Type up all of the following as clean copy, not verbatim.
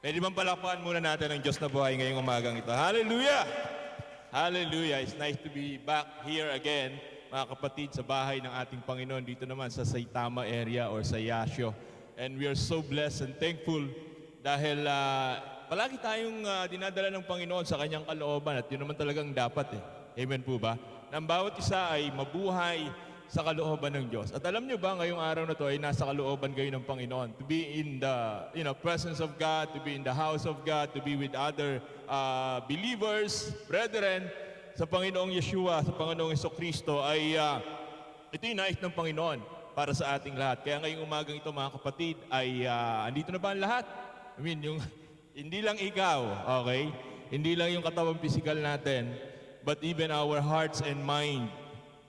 Pwede bang palakpakan muna natin ang Diyos na buhay ngayong umagang ito? Hallelujah! Hallelujah! It's nice to be back here again, mga kapatid, sa bahay ng ating Panginoon, dito naman sa Saitama area or sa Yasio. And we are so blessed and thankful dahil palagi tayong dinadala ng Panginoon sa kanyang kalooban at yun naman talagang dapat eh. Amen po ba? Na ang bawat isa ay mabuhay sa kalooban ng Diyos. At alam nyo ba, ngayong araw na to ay nasa kalooban kayo ng Panginoon. To be in the presence of God, to be in the house of God, to be with other believers, brethren, sa Panginoong Yeshua, sa Panginoong Jesucristo ay ito yung nais ng Panginoon para sa ating lahat. Kaya ngayong umagang ito, mga kapatid, ay andito na ba ang lahat? I mean, hindi lang ikaw, okay? Hindi lang yung katawang physical natin, but even our hearts and mind,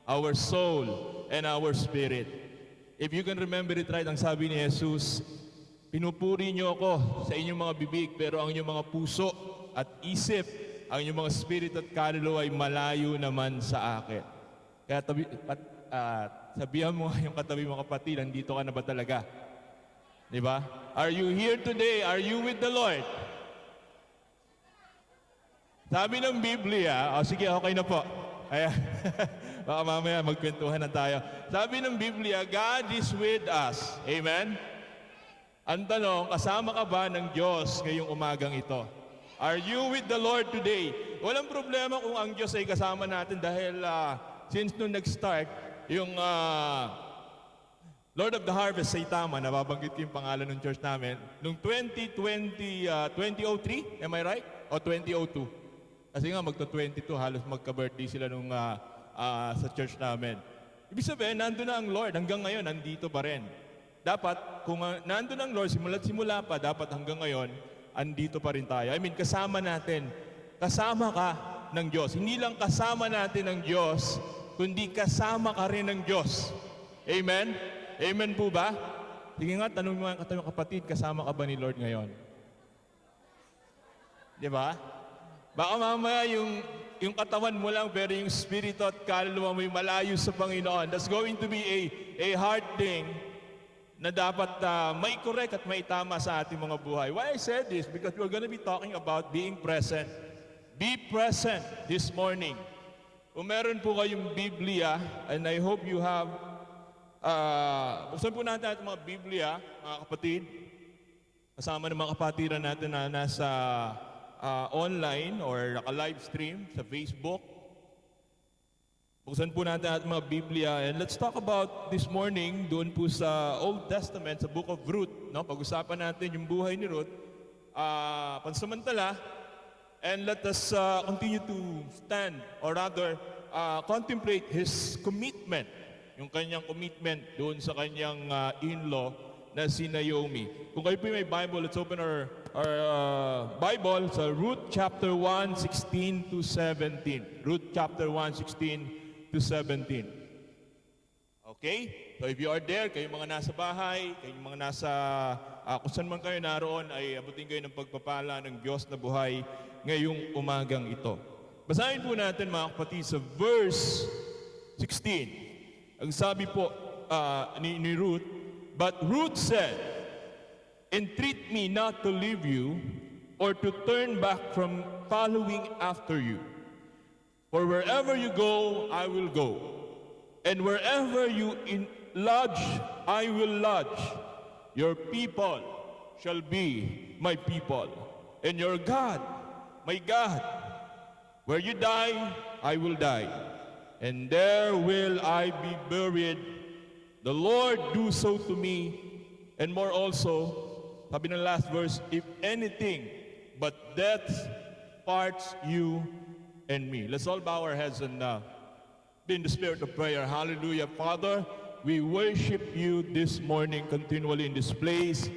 our soul, and our spirit. If you can remember it right, ang sabi ni Jesus, pinupuri niyo ako sa inyong mga bibig, pero ang inyong mga puso at isip, ang inyong mga spirit at kaluluwa ay malayo naman sa akin. Kaya sabihan mo yung katabi mo, kapatid, nandito ka na ba talaga? Di ba? Are you here today? Are you with the Lord? Sabi ng Biblia, sige, okay na po. Ayan. Baka mamaya magkwentuhan na tayo. Sabi ng Biblia, God is with us. Amen? Ang tanong, kasama ka ba ng Diyos ngayong umagang ito? Are you with the Lord today? Walang problema kung ang Diyos ay kasama natin dahil since nung nag-start, yung Lord of the Harvest, Saitama, nababanggit ko yung pangalan ng church namin, noong 2003, am I right? O 2002? Kasi nga magto-22, halos magka-birthday sila nung sa church namin. Ibig sabihin, nandun na ang Lord. Hanggang ngayon, nandito pa rin. Dapat, kung nandun ang Lord, simula pa, dapat hanggang ngayon, andito pa rin tayo. I mean, kasama natin. Kasama ka ng Diyos. Hindi lang kasama natin ng Diyos, kundi kasama ka rin ng Diyos. Amen? Amen po ba? Sige nga, tanong mo mga kapatid, kasama ka ba ni Lord ngayon? Di ba? Baka mamaya yung katawan mo lang pero yung spirito at kaluluwa mo ay malayo sa Panginoon. That's going to be a hard thing na dapat mai-correct at maitama sa ating mga buhay. Why I said this? Because we're gonna be talking about being present. Be present this morning. Kung meron po kayong Biblia, and I hope you have, buksan po natin ang mga Biblia, mga kapatid, kasama ng mga kapatiran natin na nasa online or naka-live stream sa Facebook. Buksan po natin at mga Biblia and let's talk about this morning doon po sa Old Testament, sa Book of Ruth. No? Pag-usapan natin yung buhay ni Ruth, pansamantala, and let us continue to stand or rather contemplate his commitment, yung kanyang commitment doon sa kanyang in-law na si Naomi. Kung kayo po may Bible, let's open our Bible sa Ruth chapter 1, 16 to 17. Ruth chapter 1, 16 to 17. Okay? So if you are there, kayong mga nasa bahay, kayong mga nasa, kung saan man kayo naroon, ay abutin kayo ng pagpapala ng Diyos na buhay ngayong umagang ito. Basahin po natin mga kapatid sa verse 16. Ang sabi po ni Ruth, but Ruth said, entreat me not to leave you or to turn back from following after you. For wherever you go, I will go. And wherever you lodge, I will lodge. Your people shall be my people. And your God, my God. Where you die, I will die. And there will I be buried. The Lord do so to me, and more also, sabi ng last verse, if anything but death parts you and me. Let's all bow our heads and be in the spirit of prayer. Hallelujah. Father, we worship you this morning continually in this place,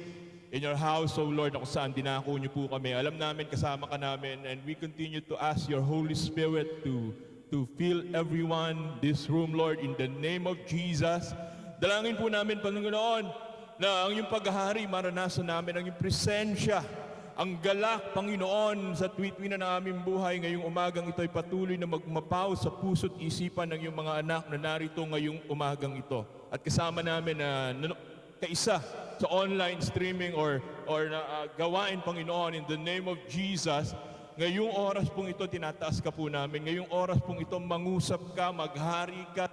in your house, O Lord, na kung saan dinako niyo po kami. Alam namin, kasama ka namin, and we continue to ask your Holy Spirit to fill everyone, this room, Lord, in the name of Jesus. Dalangin po namin, Panginoon, na ang iyong paghahari, maranasan namin ang iyong presensya, ang galak, Panginoon, sa tuwid-tuwi na aming buhay ngayong umagang ito ay patuloy na magmapaw sa puso't isipan ng iyong mga anak na narito ngayong umagang ito. At kasama namin na kaisa sa online streaming or gawain, Panginoon, in the name of Jesus. Ngayong oras pong ito, tinataas ka po namin. Ngayong oras pong ito, mangusap ka, maghari ka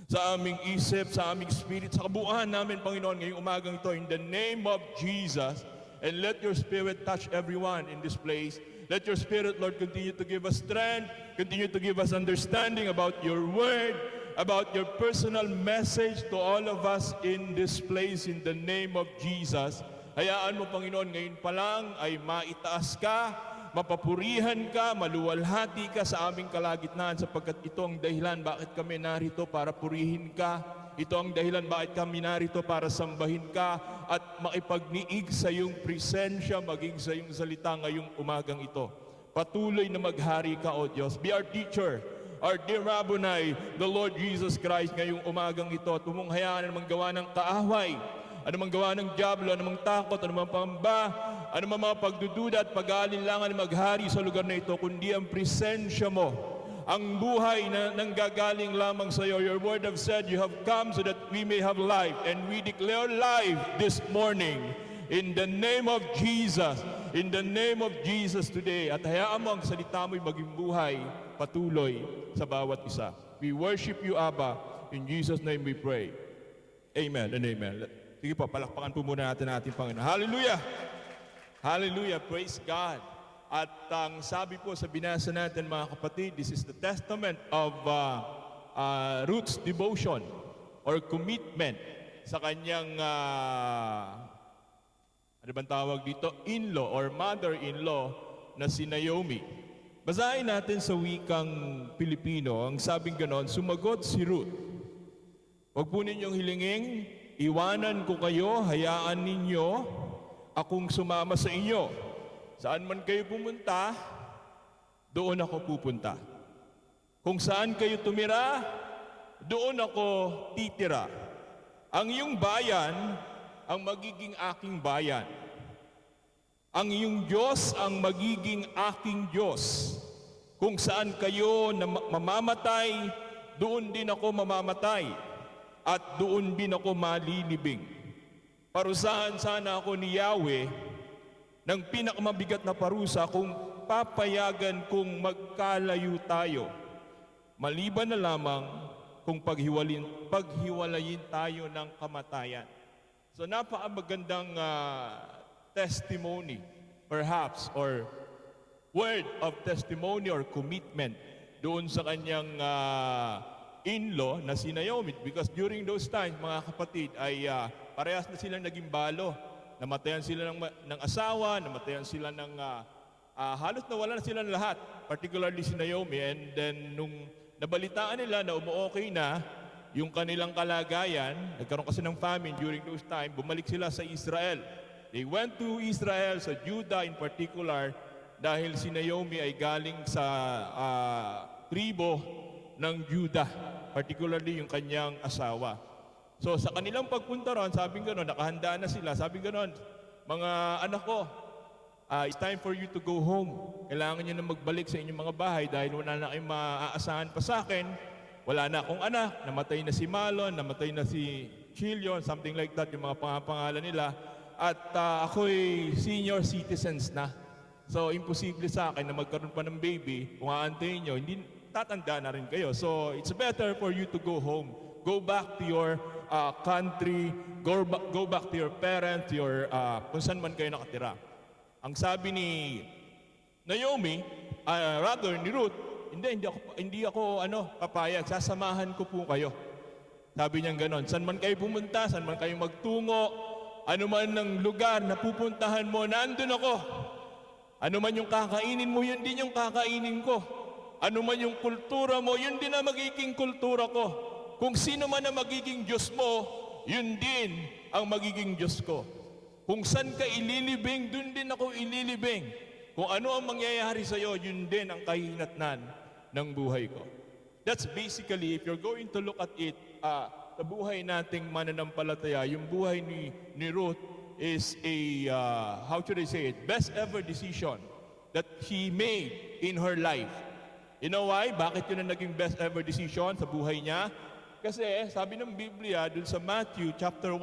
sa aming isip, sa aming spirit, sa kabuuan namin, Panginoon, ngayong umagang ito, in the name of Jesus. And let your Spirit touch everyone in this place. Let your Spirit, Lord, continue to give us strength, continue to give us understanding about your word, about your personal message to all of us in this place, in the name of Jesus. Hayaan mo, Panginoon, ngayon pa lang ay maitaas ka, mapapurihan ka, maluwalhati ka sa aming kalagitnaan, sapagkat ito ang dahilan bakit kami narito para purihin ka. Ito ang dahilan bakit kami narito para sambahin ka at makipagniig sa iyong presensya, maging sa iyong salita ngayong umagang ito. Patuloy na maghari ka, O Diyos. Be our teacher, our dear Rabboni, the Lord Jesus Christ, ngayong umagang ito. At humong hayaan na gawa ng kaaway, anumang gawa ng diablo, anumang takot, anumang pangamba, anumang mga pagdududa at pag-aalinlangan maghari sa lugar na ito, kundi ang presensya mo, ang buhay na nanggagaling lamang sa iyo. Your word have said, you have come so that we may have life, and we declare life this morning in the name of Jesus, in the name of Jesus today. At hayaan mo ang salita mo'y maging buhay patuloy sa bawat isa. We worship you, Abba. In Jesus' name we pray. Amen and amen. Sige po, palakpakan po muna natin ating Panginoon. Hallelujah! Hallelujah! Praise God! At ang sabi po sa binasa natin, mga kapatid, this is the testament of Ruth's devotion or commitment sa kanyang, ano bang tawag dito? In-law or mother-in-law na si Naomi. Basahin natin sa wikang Pilipino, ang sabing ganon, sumagot si Ruth, huwag po ninyong hilinging, iwanan ko kayo, hayaan ninyo akong sumama sa inyo. Saan man kayo pumunta, doon ako pupunta. Kung saan kayo tumira, doon ako titira. Ang iyong bayan, ang magiging aking bayan. Ang iyong Diyos, ang magiging aking Diyos. Kung saan kayo na mamamatay, doon din ako mamamatay. At doon din ako malilibing. Parusahan sana ako ni Yahweh ng pinakamabigat na parusa kung papayagan kung magkalayo tayo. Maliban na lamang kung paghiwalayin tayo ng kamatayan. So napakamagandang testimony, perhaps, or word of testimony or commitment doon sa kanyang in-law na si Naomi. Because during those times, mga kapatid, ay parehas na silang naging balo. Namatayan sila ng asawa, namatayan sila ng, halos nawala na sila ng lahat, particularly si Naomi. And then, nung nabalitaan nila na umuokay na yung kanilang kalagayan, nagkaroon kasi ng famine during those time, bumalik sila sa Israel. They went to Israel, sa Judah in particular, dahil si Naomi ay galing sa tribo ng Judah, particularly yung kanyang asawa. So sa kanilang pagpunta ron, sabing gano'n, nakahanda na sila. Sabing gano'n, mga anak ko, it's time for you to go home. Kailangan nyo na magbalik sa inyong mga bahay dahil wala na kayong maaasahan pa sa akin. Wala na akong anak, namatay na si Malon, namatay na si Chilion, something like that, yung mga pangalan nila. At ako'y senior citizens na. So imposible sa akin na magkaroon pa ng baby. Kung aantayin nyo, hindi tatanda na rin kayo. So it's better for you to go home. Go back to your country, go back to your parents, kung saan man kayo nakatira. Ang sabi ni Naomi, rather ni Ruth, hindi ako papayag, sasamahan ko po kayo. Sabi niya gano'n, saan man kayo pumunta, saan man kayo magtungo, ano man ng lugar na pupuntahan mo, nandun ako. Ano man yung kakainin mo, yun din yung kakainin ko. Ano man yung kultura mo, yun din ang magiging kultura ko. Kung sino man ang magiging Diyos mo, yun din ang magiging Diyos ko. Kung saan ka ililibing, dun din ako ililibing. Kung ano ang mangyayari sa iyo, yun din ang kahinatnan ng buhay ko. That's basically, if you're going to look at it, sa buhay nating mananampalataya, yung buhay ni Ruth is a, how should I say it, best ever decision that she made in her life. You know why? Bakit yun ang naging best ever decision sa buhay niya? Kasi sabi ng Biblia dun sa Matthew chapter 1,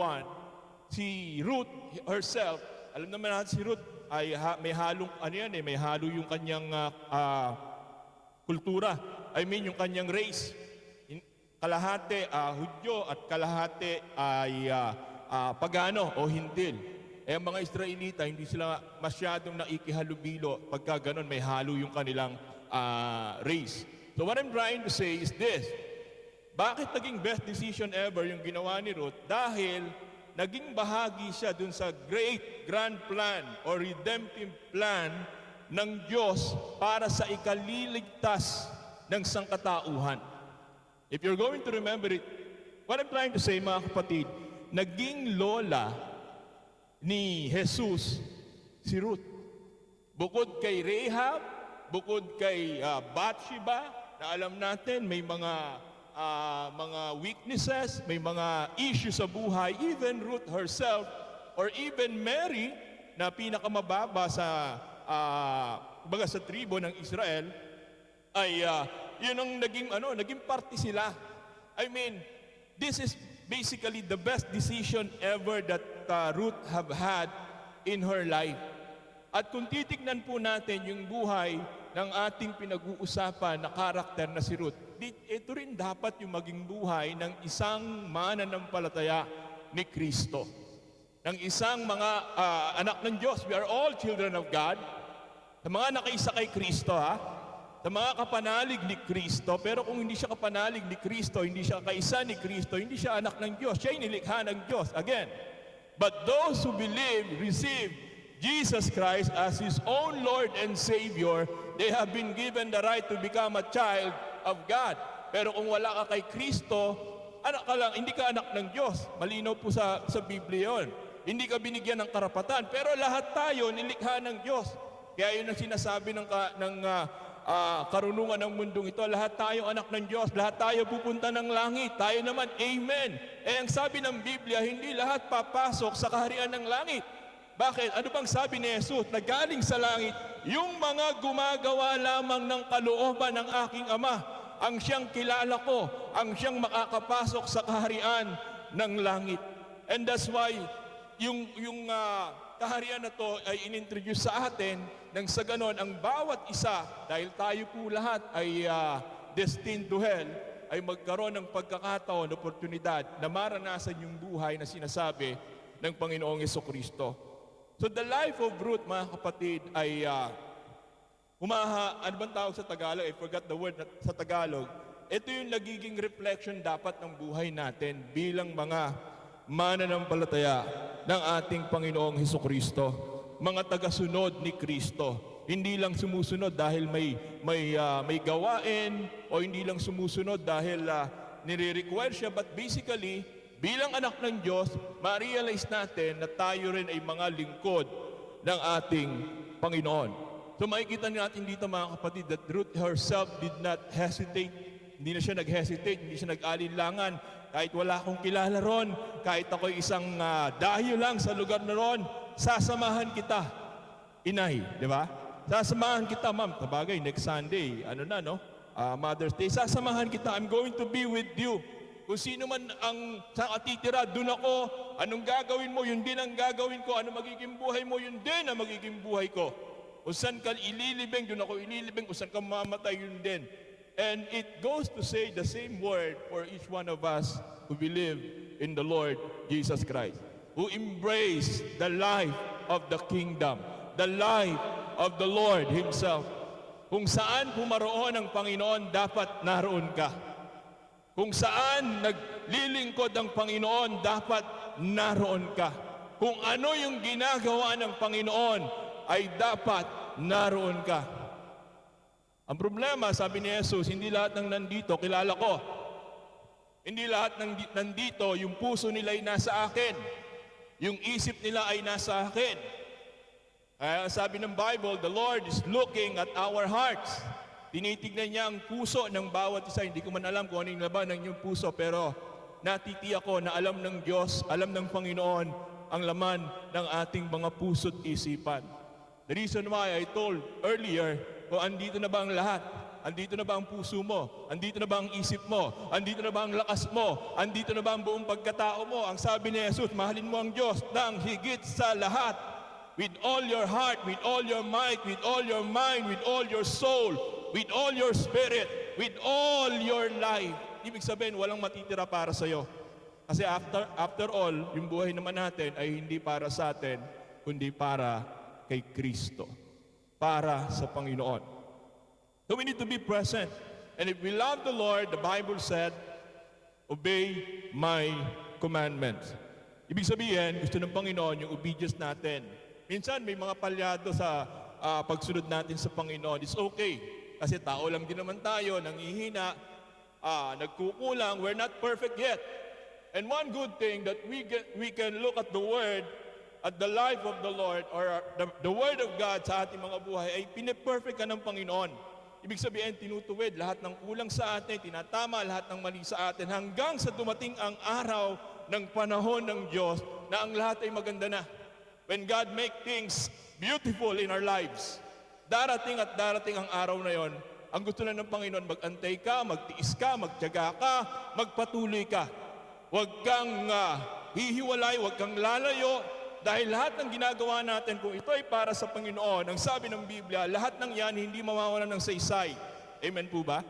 si Ruth herself, alam naman natin si Ruth ay may halong may halo yung kanyang kultura. I mean yung kanyang race. Kalahati Hudyo at kalahati ay pagano o Hintil. Ang mga Israelita, hindi sila masyadong naikihalubilo pagka ganon, may halo yung kanilang race. So what I'm trying to say is this: bakit naging best decision ever yung ginawa ni Ruth? Dahil naging bahagi siya dun sa great grand plan or redemptive plan ng Diyos para sa ikaliligtas ng sangkatauhan. If you're going to remember it, what I'm trying to say, mga kapatid, naging lola ni Jesus si Ruth. Bukod kay Rahab, bukod kay Bathsheba, na alam natin may mga weaknesses, may mga issues sa buhay, even Ruth herself, or even Mary, na pinakamababa sa sa tribo ng Israel, ay yun ang naging parte sila. I mean, this is basically the best decision ever that Ruth have had in her life. At kung titignan po natin yung buhay ng ating pinag-uusapan na karakter na si Ruth, ito rin dapat yung maging buhay ng isang mananampalataya ni Kristo. Ng isang mga anak ng Diyos. We are all children of God. Sa mga nakaisa kay Kristo, sa mga kapanalig ni Kristo. Pero kung hindi siya kapanalig ni Kristo, hindi siya kaisa ni Kristo, hindi siya anak ng Diyos, siya ay nilikha ng Diyos. Again, but those who believe, receive Jesus Christ as His own Lord and Savior, they have been given the right to become a child of God. Pero kung wala ka kay Kristo, anak ka lang, hindi ka anak ng Diyos. Malinaw po sa Biblia yun. Hindi ka binigyan ng karapatan. Pero lahat tayo nilikha ng Diyos. Kaya yun ang sinasabi ng karunungan ng mundong ito. Lahat tayo anak ng Diyos. Lahat tayo pupunta ng langit. Tayo naman, amen. Ang sabi ng Biblia, hindi lahat papasok sa kaharian ng langit. Bakit? Ano bang sabi ni Jesus? Nagaling sa langit, yung mga gumagawa lamang ng kalooban ng aking Ama, ang siyang kilala ko, ang siyang makakapasok sa kaharian ng langit. And that's why yung kaharian na to ay inintroduce sa atin nang sa ganon ang bawat isa, dahil tayo po lahat ay destined to hell, ay magkaroon ng pagkakataon, oportunidad na maranasan yung buhay na sinasabi ng Panginoong Jesucristo. So the life of Ruth, mga kapatid, ay ano bang tawag sa Tagalog? I forgot the word sa Tagalog. Ito yung nagiging reflection dapat ng buhay natin bilang mga mananampalataya ng ating Panginoong Hesukristo. Mga tagasunod ni Kristo. Hindi lang sumusunod dahil may gawain, o hindi lang sumusunod dahil nire-require siya, but basically, bilang anak ng Diyos, ma-realize natin na tayo rin ay mga lingkod ng ating Panginoon. So makikita natin dito, mga kapatid, that Ruth herself did not hesitate. Hindi na siya nag-hesitate, hindi siya nag-alinlangan. Kahit wala akong kilala ron, kahit ako'y isang dayo lang sa lugar na ron, sasamahan kita, inay, di ba? Sasamahan kita, ma'am. Sabagay, next Sunday, Mother's Day, sasamahan kita. I'm going to be with you. Kung sino man ang nakatitira, doon ako. Anong gagawin mo, yun din ang gagawin ko. Ano magiging buhay mo, yun din ang magiging buhay ko. Kung saan ka ililibing, doon ako ililibing. Kung saan ka mamatay, yun din. And it goes to say the same word for each one of us who believe in the Lord Jesus Christ, who embrace the life of the kingdom, the life of the Lord Himself. Kung saan pumaroon ang Panginoon, dapat naroon ka. Kung saan naglilingkod ang Panginoon, dapat naroon ka. Kung ano yung ginagawa ng Panginoon, ay dapat naroon ka. Ang problema, sabi ni Jesus, hindi lahat ng nandito kilala ko. Hindi lahat ng nandito, yung puso nila ay nasa akin. Yung isip nila ay nasa akin. Kaya sabi ng Bible, the Lord is looking at our hearts. Tinitignan niya ang puso ng bawat isa. Hindi ko man alam kung ano yung laban ng iyong puso, pero natitiyak ko na alam ng Diyos, alam ng Panginoon ang laman ng ating mga puso't isipan. The reason why I told earlier, kung andito na ba ang lahat? Andito na ba ang puso mo? Andito na ba ang isip mo? Andito na ba ang lakas mo? Andito na ba ang buong pagkatao mo? Ang sabi ni Jesus, mahalin mo ang Diyos ng higit sa lahat. With all your heart, with all your might, with all your mind, with all your soul, with all your spirit, with all your life. Ibig sabihin, walang matitira para sa'yo. Kasi after all, yung buhay naman natin ay hindi para sa atin, kundi para kay Kristo. Para sa Panginoon. So we need to be present. And if we love the Lord, the Bible said, obey my commandments. Ibig sabihin, gusto ng Panginoon yung obedience natin. Minsan may mga palyado sa pagsunod natin sa Panginoon. It's okay. Kasi tao lang din naman tayo, nanghihina, nagkukulang, we're not perfect yet. And one good thing that we can look at the Word, at the life of the Lord, or the Word of God sa ating mga buhay, ay piniperfect ka ng Panginoon. Ibig sabihin, tinutuwid lahat ng kulang sa atin, tinatama lahat ng mali sa atin, hanggang sa dumating ang araw ng panahon ng Diyos na ang lahat ay maganda na. When God make things beautiful in our lives, darating at darating ang araw na yon. Ang gusto na ng Panginoon, mag-antay ka, magtiis ka, magtiyaga ka, magpatuloy ka. Huwag kang hihiwalay, huwag kang lalayo, dahil lahat ng ginagawa natin, kung ito ay para sa Panginoon, ang sabi ng Biblia, lahat ng yan hindi mawawalan ng saysay. Amen po ba?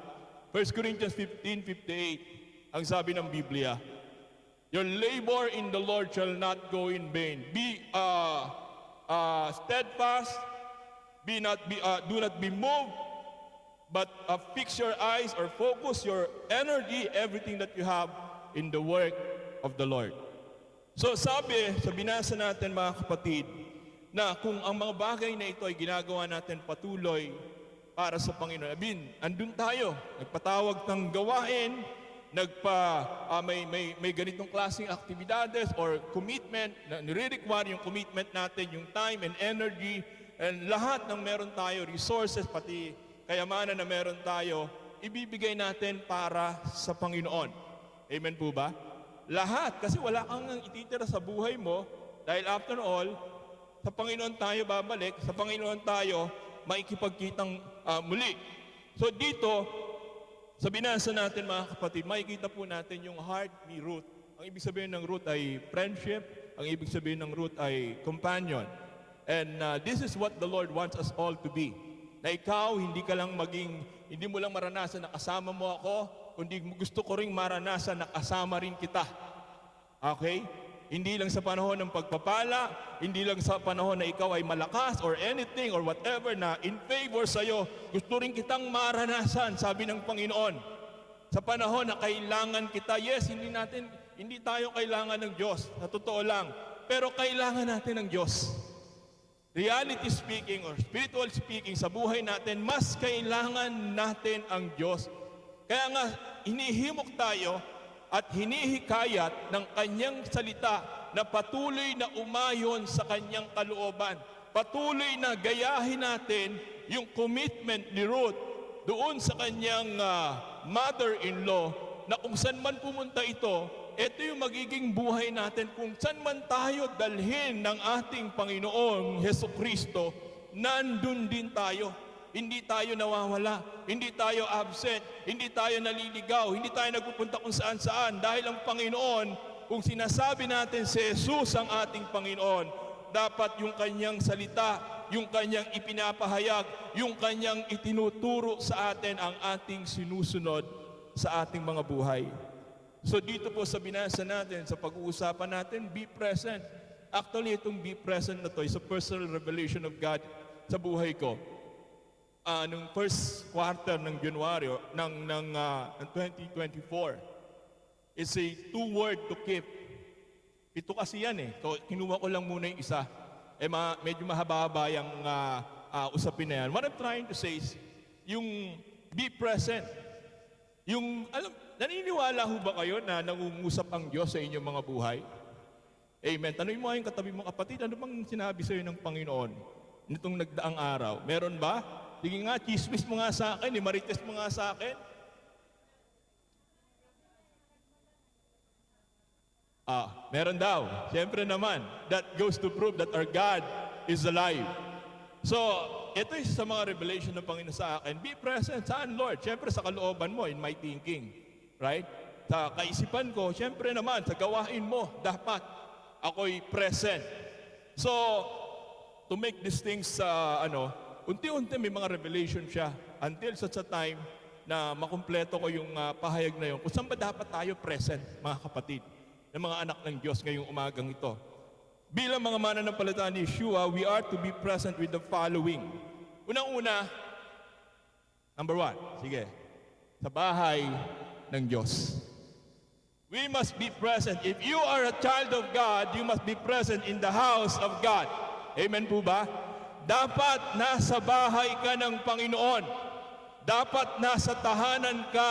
1 Corinthians 15:58, ang sabi ng Biblia, your labor in the Lord shall not go in vain. Be steadfast, do not be moved, but fix your eyes or focus your energy, everything that you have, in the work of the Lord. So sabi, sa binasa natin mga kapatid, na kung ang mga bagay na ito ay ginagawa natin patuloy para sa Panginoon, andun tayo, nagpatawag ng gawain, may ganitong klaseng aktibidades or commitment na nire-require yung commitment natin, yung time and energy, and lahat ng meron tayo, resources, pati kayamanan na meron tayo, ibibigay natin para sa Panginoon. Amen po ba? Lahat, kasi wala kang ititira sa buhay mo, dahil after all, sa Panginoon tayo babalik, sa Panginoon tayo maikipagkitang muli. So dito, sa binasa natin mga kapatid, makikita po natin yung heart ni Ruth. Ang ibig sabihin ng Ruth ay friendship, ang ibig sabihin ng Ruth ay companion. And this is what the Lord wants us all to be. Na ikaw, hindi mo lang maranasan na kasama mo ako, kundi gusto ko ring maranasan na kasama rin kita. Okay? Hindi lang sa panahon ng pagpapala, hindi lang sa panahon na ikaw ay malakas or anything or whatever na in favor sa'yo, gusto rin kitang maranasan, sabi ng Panginoon. Sa panahon na kailangan kita, yes, hindi tayo kailangan ng Diyos, na totoo lang, pero kailangan natin ng Diyos. Reality speaking or spiritual speaking, sa buhay natin, mas kailangan natin ang Diyos. Kaya nga, hinihimok tayo at hinihikayat ng kanyang salita na patuloy na umayon sa kanyang kalooban. Patuloy na gayahin natin yung commitment ni Ruth doon sa kanyang mother-in-law na kung saan man pumunta ito yung magiging buhay natin. Kung saan man tayo dalhin ng ating Panginoong Hesukristo, nandun din tayo. Hindi tayo nawawala, hindi tayo absent, hindi tayo naliligaw, hindi tayo nagpupunta kung saan-saan. Dahil ang Panginoon, kung sinasabi natin si Jesus ang ating Panginoon, dapat yung kanyang salita, yung kanyang ipinapahayag, yung kanyang itinuturo sa atin ang ating sinusunod sa ating mga buhay. So dito po sa binasa natin, sa pag-uusapan natin, be present. Actually, itong be present na to is a personal revelation of God sa buhay ko. Nung first quarter ng January ng 2024, it's a 2-word to keep. Ito kasi yan eh. So, kinuha ko lang muna yung isa. Medyo mahaba-haba yung usapin na yan. What I'm trying to say is, yung be present. Naniniwala ho ba kayo na nangungusap ang Diyos sa inyong mga buhay? Amen. Tanungin mo yung katabi mo, kapatid, ano bang sinabi sa iyo ng Panginoon nitong nagdaang araw? Meron ba? Sige nga, chismis mo nga sa akin, marites mo nga sa akin. Meron daw. Siyempre naman, that goes to prove that our God is alive. So, ito is sa mga revelation ng Panginoon sa akin. Be present. Saan, Lord? Siyempre sa kalooban mo, in my thinking. Right? Sa kaisipan ko, siyempre naman, sa gawain mo, dapat ako'y present. So, to make these things, unti-unti may mga revelation siya until such a time na makumpleto ko yung pahayag na yun. Kung saan ba dapat tayo present, mga kapatid, ng mga anak ng Diyos ngayong umagang ito. Bilang mga mananampalataya ni Yeshua, we are to be present with the following. Unang-una, number 1, sige, sa bahay ng Diyos. We must be present. If you are a child of God, you must be present in the house of God. Amen po ba? Dapat nasa bahay ka ng Panginoon. Dapat nasa tahanan ka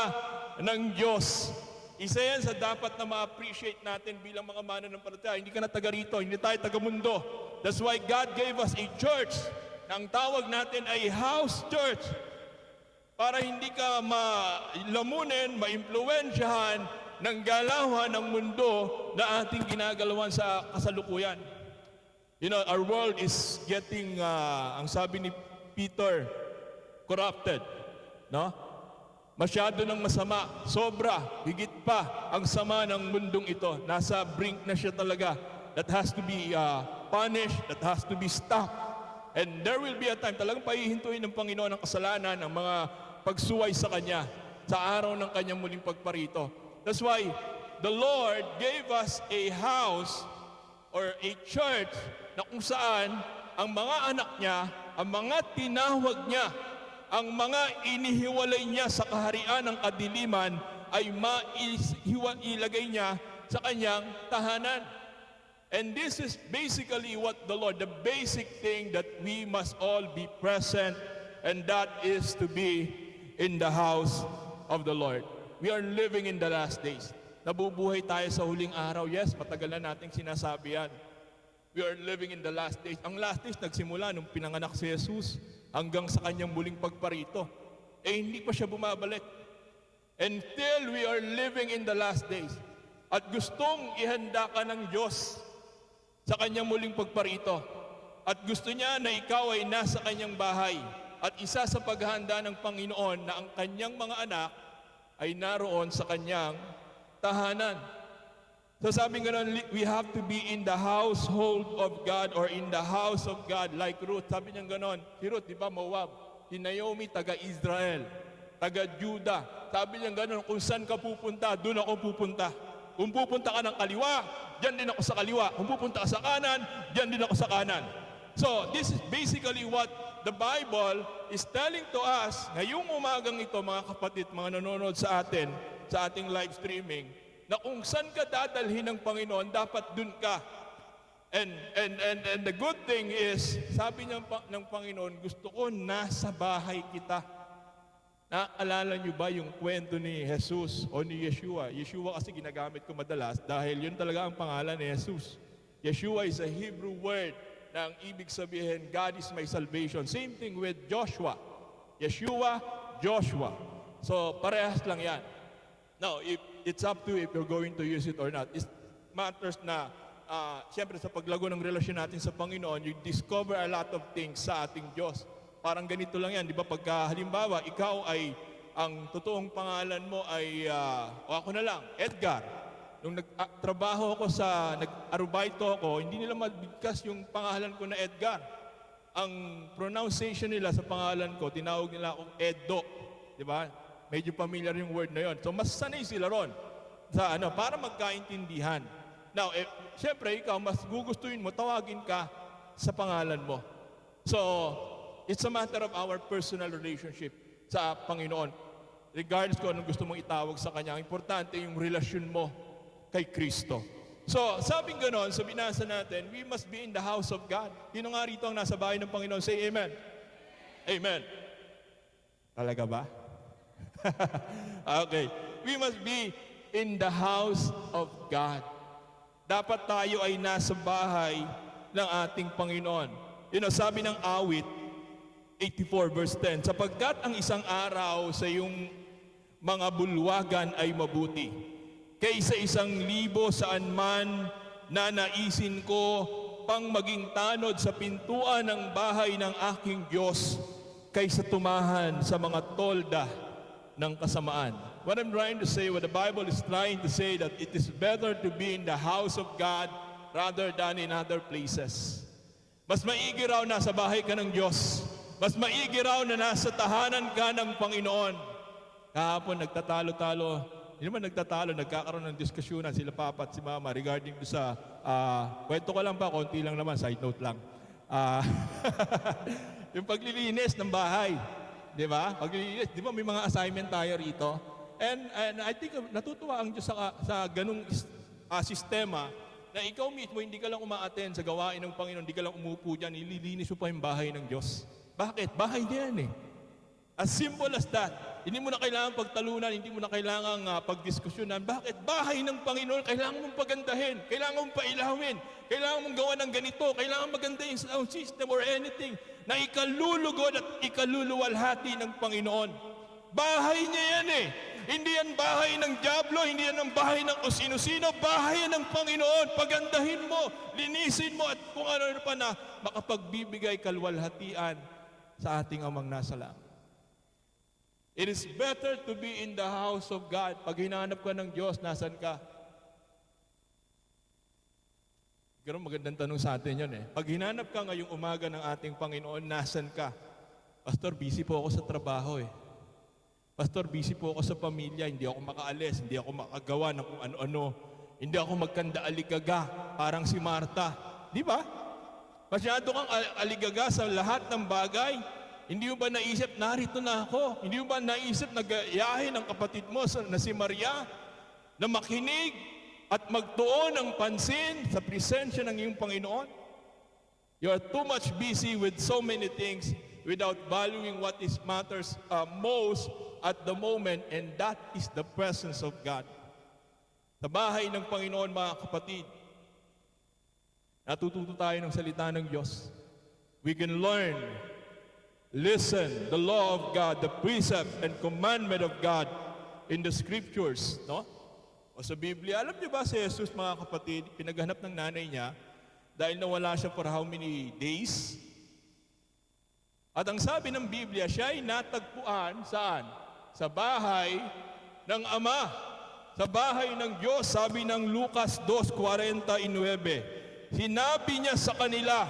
ng Diyos. Isa yan sa dapat na ma-appreciate natin bilang mga mananampalataya. Hindi ka na taga rito, hindi tayo taga mundo. That's why God gave us a church na ang tawag natin ay house church. Para hindi ka malamunin, maimpluwensyahan ng galawan ng mundo na ating ginagalawan sa kasalukuyan. You know, our world is getting, ang sabi ni Peter, corrupted. No? Masyado ng masama, sobra, higit pa ang sama ng mundong ito. Nasa brink na siya talaga. That has to be punished, that has to be stopped. And there will be a time, talagang pahihintuin ng Panginoon ang kasalanan, ang mga pagsuway sa Kanya sa araw ng Kanyang muling pagparito. That's why the Lord gave us a house or a church na kung saan ang mga anak niya, ang mga tinawag niya, ang mga inihiwalay niya sa kaharian ng kadiliman ay mailagay niya sa kanyang tahanan. And this is basically what the Lord, the basic thing that we must all be present, and that is to be in the house of the Lord. We are living in the last days. Nabubuhay tayo sa huling araw. Yes, matagal na nating sinasabi yan. We are living in the last days. Ang last days nagsimula nung pinanganak si Jesus hanggang sa kanyang muling pagparito. Hindi pa siya bumabalik. Until we are living in the last days. At gustong ihanda ka ng Diyos sa kanyang muling pagparito. At gusto niya na ikaw ay nasa kanyang bahay. At isa sa paghahanda ng Panginoon na ang kanyang mga anak ay naroon sa kanyang tahanan. So sabi nga nun, we have to be in the household of God or in the house of God like Ruth. Sabi niya ganon, si Ruth, di ba Moab? Si Naomi, taga-Israel, taga-Juda. Sabi niya ganon, kung saan ka pupunta, doon ako pupunta. Kung pupunta ka ng kaliwa, diyan din ako sa kaliwa. Kung pupunta ka sa kanan, diyan din ako sa kanan. So this is basically what the Bible is telling to us ngayong umagang ito, mga kapatid, mga nanonood sa atin, sa ating live streaming, na kung saan ka dadalhin ng Panginoon, dapat dun ka. And the good thing is, sabi niya ng Panginoon, gusto ko nasa bahay kita. Naalala niyo ba yung kwento ni Jesus o ni Yeshua? Yeshua kasi ginagamit ko madalas dahil yun talaga ang pangalan ni Jesus. Yeshua is a Hebrew word na ang ibig sabihin, God is my salvation. Same thing with Joshua. Yeshua, Joshua. So parehas lang yan. Now, it's up to you if you're going to use it or not. It matters na, siyempre sa paglago ng relasyon natin sa Panginoon, you discover a lot of things sa ating Diyos. Parang ganito lang yan, di ba? Pagka halimbawa, ikaw ay, ang totoong pangalan mo ay, o ako na lang, Edgar. Nung nagtrabaho ako nag-arubaito ako, hindi nila mabigkas yung pangalan ko na Edgar. Ang pronunciation nila sa pangalan ko, tinawag nila akong Edo. Di ba? Medyo familiar yung word na yon. So mas sanay sila ron sa para magkaintindihan. Now, siyempre ikaw mas gugustuhin mo, tawagin ka sa pangalan mo. So, it's a matter of our personal relationship sa Panginoon. Regardless kung anong gusto mong itawag sa Kanya, importante yung relasyon mo kay Kristo. So, sabing ganon, sa binasa natin, we must be in the house of God. Sino nga rito ang nasa bahay ng Panginoon? Say amen. Amen. Talaga ba? Okay. We must be in the house of God. Dapat tayo ay nasa bahay ng ating Panginoon. Sabi ng awit, 84 verse 10, sapagkat ang isang araw sa iyong mga bulwagan ay mabuti, kaysa 1,000 saan man na naisin ko upang maging tanod sa pintuan ng bahay ng aking Diyos kaysa tumahan sa mga tolda ng kasamaan. What I'm trying to say, what the Bible is trying to say, that it is better to be in the house of God rather than in other places. Mas maigi raw nasa bahay ka ng Diyos. Mas maigi raw na nasa tahanan ka ng Panginoon. Kahapon nagtatalo-talo, hindi naman nagtatalo, nagkakaroon ng diskusyonan sila Papa at si Mama regarding sa, kwento ko lang pa, konti lang naman, side note lang. Yung paglilinis ng bahay, di ba? Paglilinis, di ba may mga assignment tayo rito? And I think natutuwa ang Diyos sa ganung sistema na ikaw mismo hindi ka lang umaattend sa gawain ng Panginoon, hindi ka lang umupo dyan, ililinis mo pa yung bahay ng Diyos. Bakit? Bahay niya yan eh. As simple as that. Hindi mo na kailangan pagtalunan, hindi mo na kailangan pagdiskusyonan. Bakit? Bahay ng Panginoon, kailangan mong pagandahin, kailangan mong pailawin, kailangan mong gawa ng ganito, kailangan maganda yung sound system or anything na ikalulugod at ikaluluwalhati ng Panginoon. Bahay niya yan eh. Hindi yan bahay ng dyablo, hindi yan ang bahay ng sino-sino, bahay yan ng Panginoon. Pagandahin mo, linisin mo at kung ano pa na makapagbibigay kalwalhatian sa ating amang nasa langit. It is better to be in the house of God. Pag hinahanap ka ng Diyos, nasan ka? Pero magandang tanong sa atin yun eh. Pag hinanap ka ngayong umaga ng ating Panginoon, nasan ka? Pastor, busy po ako sa trabaho eh. Pastor, busy po ako sa pamilya, hindi ako makaalis, hindi ako makagawa ng kung ano-ano. Hindi ako magkanda-aligaga, parang si Marta. Di ba? Masyado kang aligaga sa lahat ng bagay. Hindi mo ba naisip, narito na ako? Hindi mo ba naisip na gayahin ang kapatid mo na si Maria na makinig at magtuon ng pansin sa presensya ng iyong Panginoon? You are too much busy with so many things without valuing what is matters most at the moment, and that is the presence of God. Sa bahay ng Panginoon, mga kapatid, natututo tayo ng salita ng Diyos. We can learn, listen, the law of God, the precept and commandment of God in the scriptures, no? O sa Biblia, alam niyo ba si Jesus, mga kapatid, pinaghanap ng nanay niya dahil nawala siya for how many days? At ang sabi ng Biblia, siya ay natagpuan, saan? Sa bahay ng Ama, sa bahay ng Diyos, sabi ng Lucas 2:49. Sinabi niya sa kanila,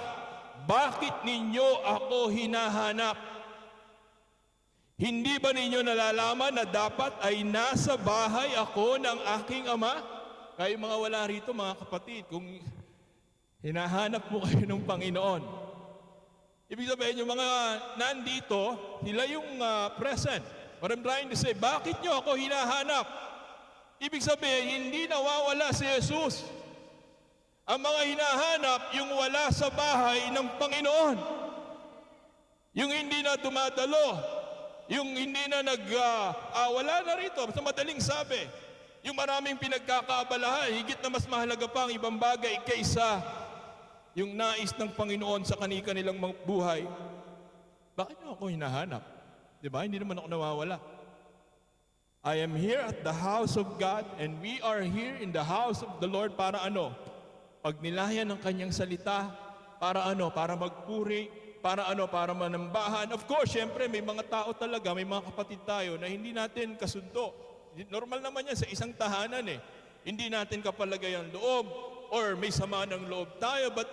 bakit ninyo ako hinahanap? Hindi ba ninyo nalalaman na dapat ay nasa bahay ako ng aking Ama? Kayo mga wala rito, mga kapatid, kung hinahanap mo kayo ng Panginoon, ibig sabihin yung mga nandito, sila yung present. What I'm trying to say, bakit nyo ako hinahanap? Ibig sabihin, hindi nawawala si Jesus. Ang mga hinahanap, yung wala sa bahay ng Panginoon. Yung hindi na dumadalo. Yung hindi na wala na rito. Sa madaling sabi, yung maraming pinagkakaabalahan, higit na mas mahalaga pa ang ibang bagay kaysa yung nais ng Panginoon sa kanilang mga buhay. Bakit nyo ako hinahanap? Diba? Hindi naman ako nawawala. I am here at the house of God and we are here in the house of the Lord para ano? Pagnilayan ng kanyang salita, para ano? Para magpuri, para ano? Para manambahan. Of course, syempre may mga tao talaga, may mga kapatid tayo na hindi natin kasundo. Normal naman yan sa isang tahanan eh. Hindi natin kapalagay ang loob or may sama ng loob tayo. But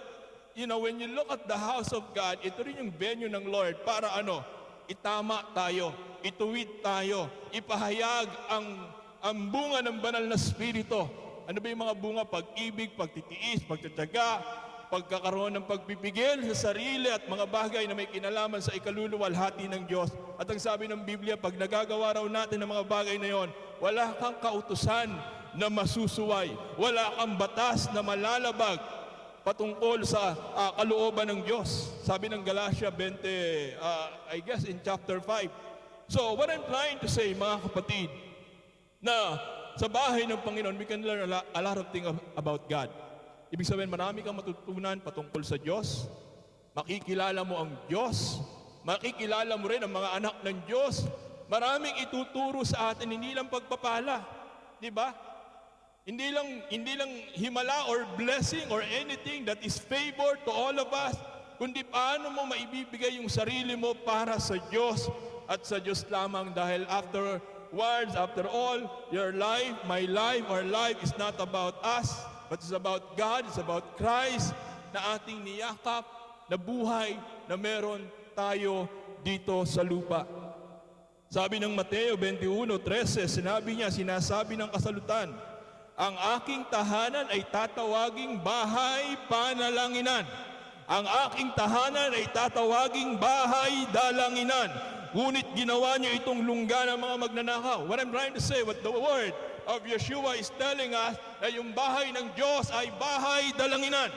you know, when you look at the house of God, ito rin yung venue ng Lord para ano? Itama tayo, ituwid tayo, ipahayag ang bunga ng banal na Espiritu. Ano ba yung mga bunga? Pag-ibig, pagtitiis, pagtatyaga, pagkakaroon ng pagpipigil sa sarili at mga bagay na may kinalaman sa ikaluluwalhati ng Diyos. At ang sabi ng Biblia, pag nagagawa raw natin ng mga bagay na yon, wala kang kautusan na masusuway, wala kang batas na malalabag patungkol sa kalooban ng Diyos. Sabi ng Galatia 20, I guess in chapter 5. So what I'm trying to say, mga kapatid, na sa bahay ng Panginoon, we can learn a lot of things about God. Ibig sabihin, marami kang matutunan patungkol sa Diyos. Makikilala mo ang Diyos. Makikilala mo rin ang mga anak ng Diyos. Maraming ituturo sa atin, hindi lang pagpapala. Di ba? Hindi lang himala or blessing or anything that is favor to all of us, kundi paano mo maibibigay yung sarili mo para sa Diyos at sa Diyos lamang, dahil afterwards, after all, your life, my life, our life is not about us, but it's about God, it's about Christ na ating niyakap na buhay na meron tayo dito sa lupa. Sabi ng Mateo 21:13, sinasabi ng kasalutan, ang aking tahanan ay tatawaging bahay panalanginan. Ang aking tahanan ay tatawaging bahay dalanginan. Ngunit ginawa niyo itong lungga ng mga magnanakaw. What I'm trying to say, what the word of Yeshua is telling us, na yung bahay ng Diyos ay bahay dalanginan.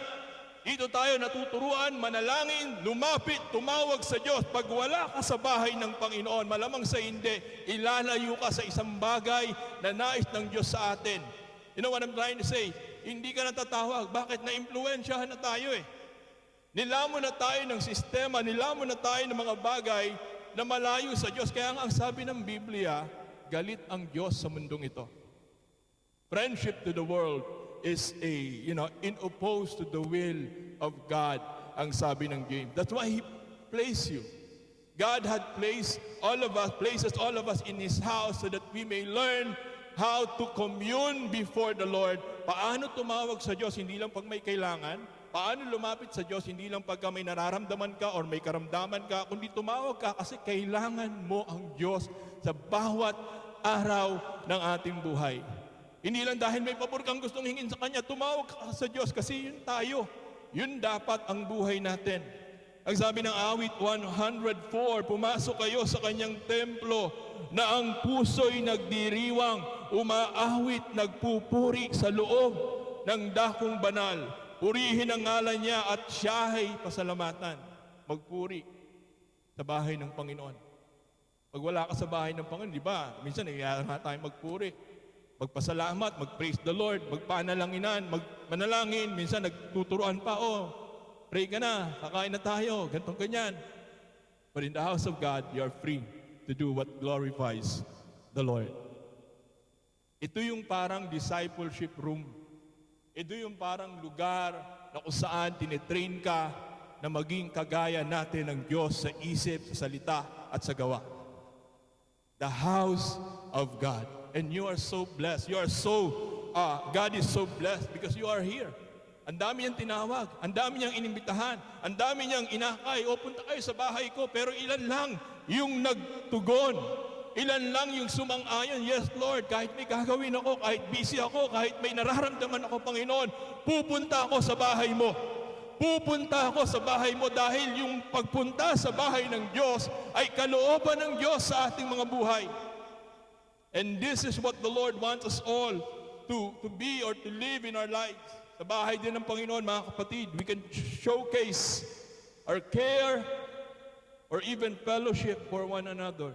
Dito tayo natuturuan, manalangin, lumapit, tumawag sa Diyos. Pag wala ka sa bahay ng Panginoon, malamang sa hindi, ilalayo ka sa isang bagay na nais ng Diyos sa atin. You know what I'm trying to say? Hindi ka natatawag. Bakit? Na-impluensyahan na tayo eh. Nilamon na tayo ng sistema, nilamon na tayo ng mga bagay na malayo sa Diyos. Kaya nga ang sabi ng Biblia, galit ang Diyos sa mundong ito. Friendship to the world is in opposed to the will of God, ang sabi ng James. That's why He placed you. God had places all of us in His house so that we may learn how to commune before the Lord. Paano tumawag sa Diyos, hindi lang pag may kailangan. Paano lumapit sa Diyos, hindi lang pagka may nararamdaman ka or may karamdaman ka, kundi tumawag ka kasi kailangan mo ang Diyos sa bawat araw ng ating buhay. Hindi lang dahil may pabor kang gustong hingin sa Kanya, tumawag ka sa Diyos kasi yun tayo. Yun dapat ang buhay natin. Ang sabi ng awit 104, pumasok kayo sa Kanyang templo na ang puso'y nagdiriwang, umaawit, nagpupuri sa loob ng dakong banal. Purihin ang ngalan niya at siya'y pasalamatan. Magpuri sa bahay ng Panginoon. Pag wala ka sa bahay ng Panginoon, di ba? Minsan nangyayari nga tayo magpuri. Magpasalamat, mag-praise the Lord, magpanalanginan, manalangin. Minsan nagtuturuan pa, pray ka na, kakain na tayo, gantong ganyan. But in the house of God, you are free to do what glorifies the Lord. Ito yung parang discipleship room. Ito yung parang lugar na kung saan tinitrain ka na maging kagaya natin ng Diyos sa isip, sa salita, at sa gawa. The house of God. And you are so blessed. God is so blessed because you are here. Ang dami niyang tinawag, ang dami niyang inimbitahan, ang dami niyang inakay, punta kayo sa bahay ko, pero ilan lang yung nagtugon. Ilan lang yung sumang-ayon, yes Lord, kahit may gagawin ako, kahit busy ako, kahit may nararamdaman ako, Panginoon, pupunta ako sa bahay mo. Pupunta ako sa bahay mo dahil yung pagpunta sa bahay ng Diyos ay kalooban ng Diyos sa ating mga buhay. And this is what the Lord wants us all to be or to live in our lives. Sa bahay din ng Panginoon, mga kapatid, we can showcase our care or even fellowship for one another.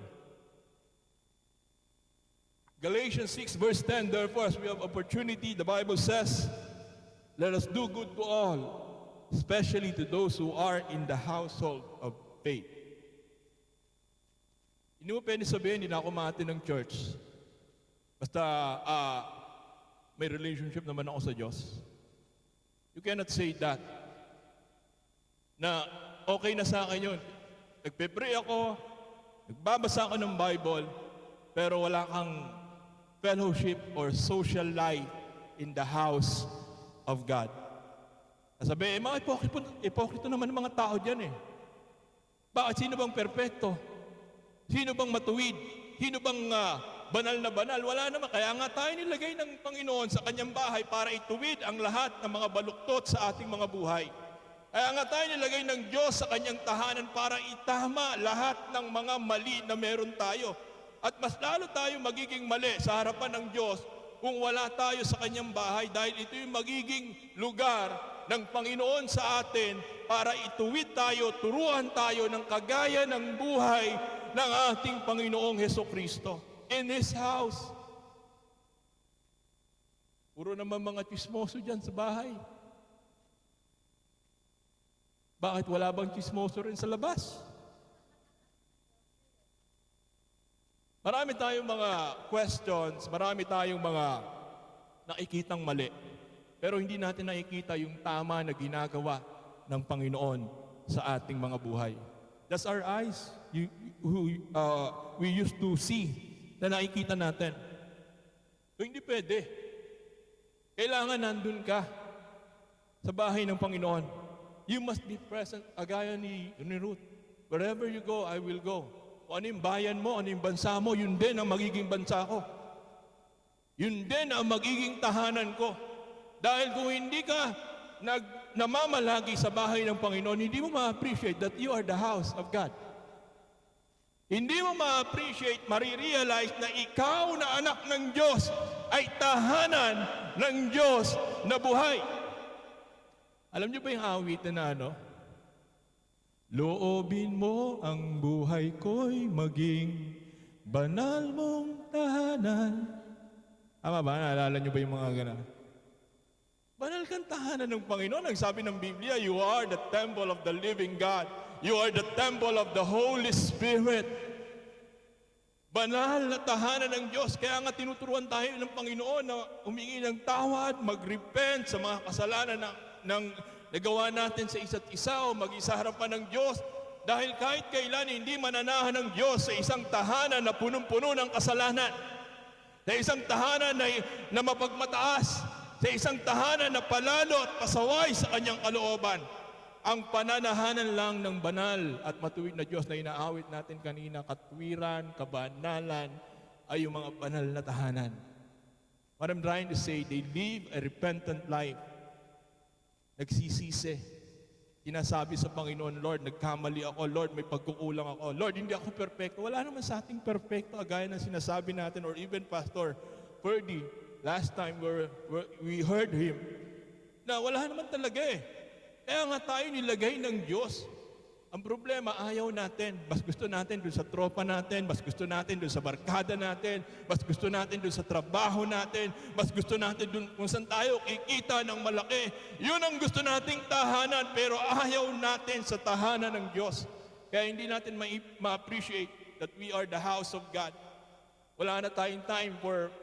Galatians 6 verse 10, therefore, as we have opportunity, the Bible says, let us do good to all, especially to those who are in the household of faith. Hindi mo pwede sabihin, hindi na ako mahati ng church. Basta may relationship naman ako sa Diyos. You cannot say that. Na okay na sa akin yun. Nagpe-pray ako, nagbabasa ako ng Bible, pero wala kang fellowship or social life in the house of God. Sabi, mga ipokrito naman ng mga tao dyan eh. Bakit? Sino bang perpekto? Sino bang matuwid? Sino bang banal na banal? Wala naman. Kaya nga tayo nilagay ng Panginoon sa kanyang bahay para ituwid ang lahat ng mga baluktot sa ating mga buhay. Kaya nga tayo nilagay ng Diyos sa kanyang tahanan para itama lahat ng mga mali na meron tayo. At mas lalo tayo magiging mali sa harapan ng Diyos kung wala tayo sa kanyang bahay, dahil ito yung magiging lugar ng Panginoon sa atin para ituwid tayo, turuan tayo ng kagaya ng buhay ng ating Panginoong Hesukristo. In His house. Puro naman mga chismoso dyan sa bahay. Bakit wala bang chismoso rin sa labas? Marami tayong mga questions, marami tayong mga nakikitang mali. Pero hindi natin nakikita yung tama na ginagawa ng Panginoon sa ating mga buhay. That's our eyes. We used to see na nakikita natin. So hindi pwede. Kailangan nandun ka sa bahay ng Panginoon. You must be present. Agaya ni Ruth. Wherever you go, I will go. Kung ano yung bayan mo, ano yung bansa mo, yun din ang magiging bansa ko. Yun din ang magiging tahanan ko. Dahil kung hindi ka namamalagi sa bahay ng Panginoon, hindi mo ma-appreciate that you are the house of God. Hindi mo ma-appreciate, marirealize na ikaw na anak ng Diyos ay tahanan ng Diyos na buhay. Alam niyo ba yung awitan na ano? Loobin mo ang buhay ko'y maging banal mong tahanan. Tama ba? Naalala niyo ba yung mga gano'n? Banal kang tahanan ng Panginoon. Ang sabi ng Biblia, you are the temple of the living God. You are the temple of the Holy Spirit. Banal na tahanan ng Diyos. Kaya nga tinuturuan tayo ng Panginoon na humingi ng tawad, mag-repent sa mga kasalanan ng nagawa natin sa isa't isa o mag-isa harapan ng Diyos. Dahil kahit kailan hindi mananahan ng Diyos sa isang tahanan na punong-puno ng kasalanan. Sa isang tahanan na mapagmataas. Sa isang tahanan na palalo at pasaway sa kanyang kalooban. Ang pananahanan lang ng banal at matuwid na Diyos na inaawit natin kanina, katwiran, kabanalan, ay yung mga banal na tahanan. What I'm trying to say, they live a repentant life. Nagsisisi. Sinasabi sa Panginoon, Lord, nagkamali ako. Lord, may pagkukulang ako. Lord, hindi ako perfecto. Wala naman sa ating perfecto, gaya ng sinasabi natin, or even Pastor Ferdy, last time we heard him, na wala naman talaga eh. Kaya nga tayo nilagay ng Diyos. Ang problema, ayaw natin. Mas gusto natin doon sa tropa natin, mas gusto natin doon sa barkada natin, mas gusto natin doon sa trabaho natin, mas gusto natin doon kung saan tayo kikita ng malaki. Yun ang gusto nating tahanan, pero ayaw natin sa tahanan ng Diyos. Kaya hindi natin ma-appreciate that we are the house of God. Wala na tayong time for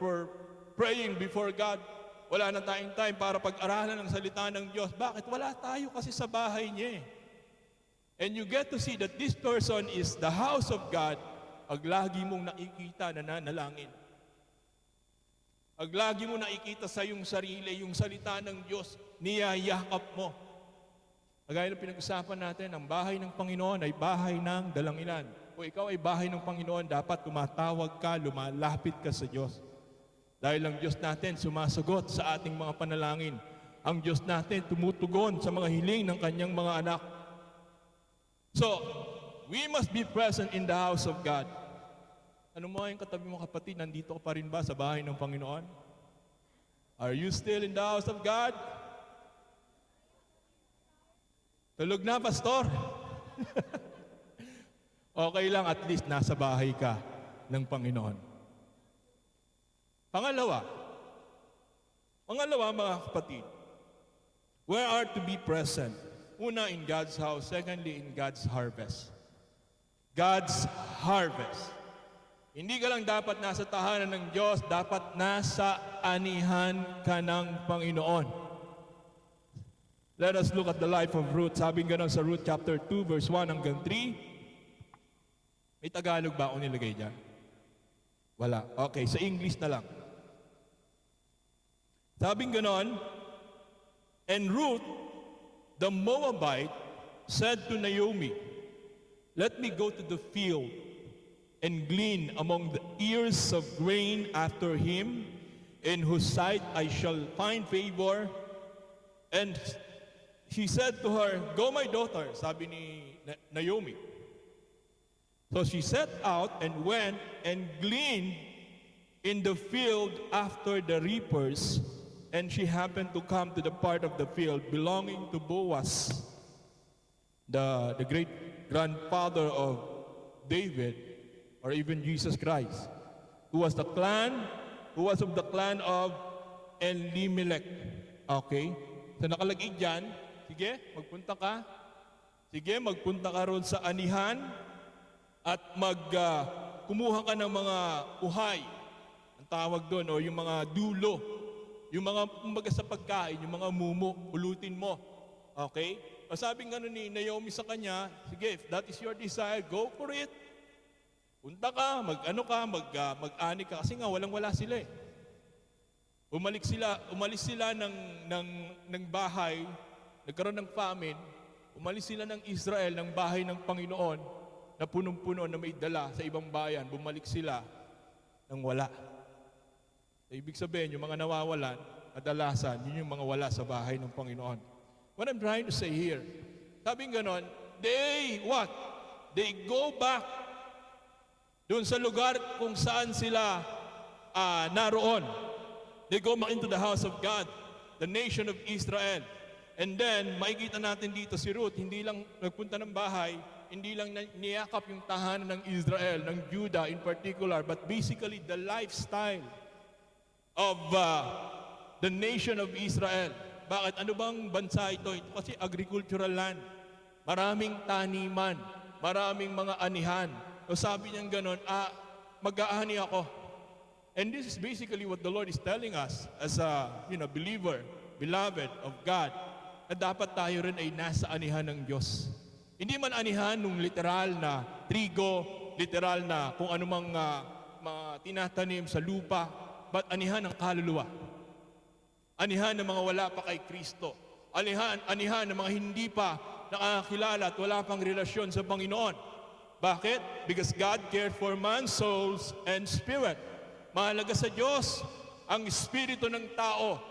praying before God. Wala na tayong time para pag-aralan ng salita ng Diyos. Bakit? Wala tayo kasi sa bahay niya eh. And you get to see that this person is the house of God, pag lagi mong nakikita na nanalangin. Pag lagi mong nakikita sa iyong sarili, yung salita ng Diyos, niyayakap mo. Kagaya ng pinag-usapan natin, ang bahay ng Panginoon ay bahay ng dalanginan. Kung ikaw ay bahay ng Panginoon, dapat tumatawag ka, lumalapit ka sa Diyos. Dahil ang Diyos natin sumasagot sa ating mga panalangin. Ang Diyos natin tumutugon sa mga hiling ng kanyang mga anak. So, we must be present in the house of God. Ano mo yung katabi mo kapatid, nandito ka pa rin ba sa bahay ng Panginoon? Are you still in the house of God? Tulog na, Pastor. Okay lang, at least nasa bahay ka ng Panginoon. Pangalawa, mga kapatid, where are to be present? Una, in God's house. Secondly, in God's harvest. God's harvest. Hindi ka lang dapat nasa tahanan ng Diyos, dapat nasa anihan ka ng Panginoon. Let us look at the life of Ruth. Sabi nga sa Ruth chapter 2, verse 1 hanggang 3. May Tagalog ba akong nilagay dyan? Wala. Okay, sa English na lang. Sabi ganon, and Ruth, the Moabite, said to Naomi, let me go to the field and glean among the ears of grain after him, in whose sight I shall find favor. And she said to her, go my daughter, sabi ni Naomi. So she set out and went and gleaned in the field after the reapers, and she happened to come to the part of the field belonging to Boaz, the great-grandfather of David, or even Jesus Christ, who was of the clan of Elimelech. Okay? So nakalagay dyan, sige, magpunta ka roon sa anihan at kumuha ka ng mga uhay, ang tawag doon, o yung mga dulo, Yung mga, kumbaga sa pagkain, yung mga mumo, ulutin mo. Okay? O sabi nga ni Naomi sa kanya, sige, if that is your desire, go for it. Punta ka, mag-ani ka, kasi nga walang-wala sila eh. Umalis sila ng bahay, nagkaroon ng famine, umalis sila ng Israel, ng bahay ng Panginoon, na punong-puno na may dala sa ibang bayan, bumalik sila ng wala. So, ibig sabihin, yung mga nawawalan, kadalasan, yun yung mga wala sa bahay ng Panginoon. What I'm trying to say here, sabing ganon, they go back doon sa lugar kung saan sila naroon. They go back into the house of God, the nation of Israel. And then, makikita natin dito si Ruth, hindi lang nagpunta ng bahay, hindi lang niyakap yung tahanan ng Israel, ng Judah in particular, but basically the lifestyle of the nation of Israel. Bakit? Ano bang bansa ito? Ito kasi agricultural land. Maraming taniman, maraming mga anihan. So sabi niya gano'n, mag-aani ako. And this is basically what the Lord is telling us as a believer, beloved of God, na dapat tayo rin ay nasa anihan ng Diyos. Hindi man anihan nung literal na trigo, literal na kung anumang tinatanim sa lupa, but anihan ng kaluluwa. Anihan ng mga wala pa kay Kristo. Anihan ng mga hindi pa nakakilala at wala pang relasyon sa Panginoon. Bakit? Because God cared for man's souls and spirit. Mahalaga sa Diyos ang espiritu ng tao.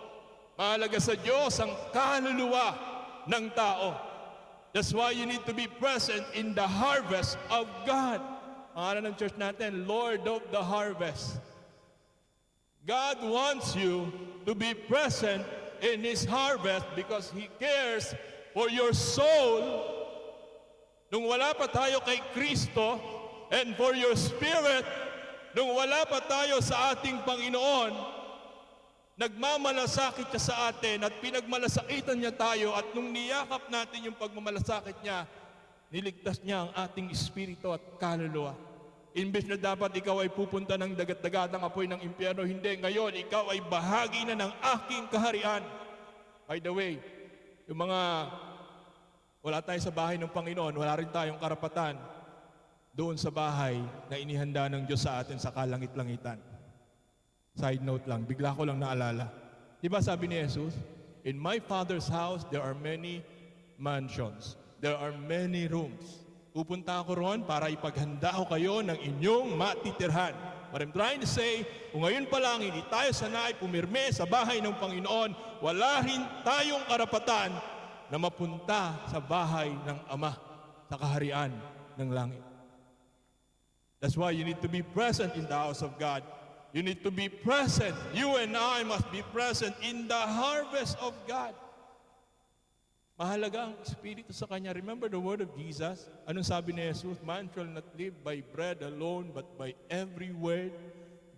Mahalaga sa Diyos ang kaluluwa ng tao. That's why you need to be present in the harvest of God. Pangalan ng church natin, Lord of the harvest. God wants you to be present in His harvest because He cares for your soul. Nung wala pa tayo kay Kristo, and for your spirit, nung wala pa tayo sa ating Panginoon, nagmamalasakit siya sa atin at pinagmalasakitan niya tayo, at nung niyakap natin yung pagmamalasakit niya, niligtas niya ang ating espiritu at kaluluwa. Imbes na dapat ikaw ay pupunta ng dagat-dagatang apoy ng impyerno, hindi. Ngayon, ikaw ay bahagi na ng aking kaharian. By the way, yung mga wala tayo sa bahay ng Panginoon, wala rin tayong karapatan doon sa bahay na inihanda ng Diyos sa atin sa kalangit-langitan. Side note lang, bigla ko lang naalala. Diba sabi ni Jesus, in my Father's house, there are many mansions. There are many rooms. Pupunta ako roon para ipaghanda ko kayo ng inyong matitirhan. What I'm trying to say, kung ngayon pa lang hindi tayo sanay pumirme sa bahay ng Panginoon, wala rin tayong karapatan na mapunta sa bahay ng Ama, sa kaharian ng langit. That's why you need to be present in the house of God. You need to be present. You and I must be present in the harvest of God. Mahalaga ang Espiritu sa Kanya. Remember the word of Jesus? Anong sabi ni Jesus? Man shall not live by bread alone, but by every word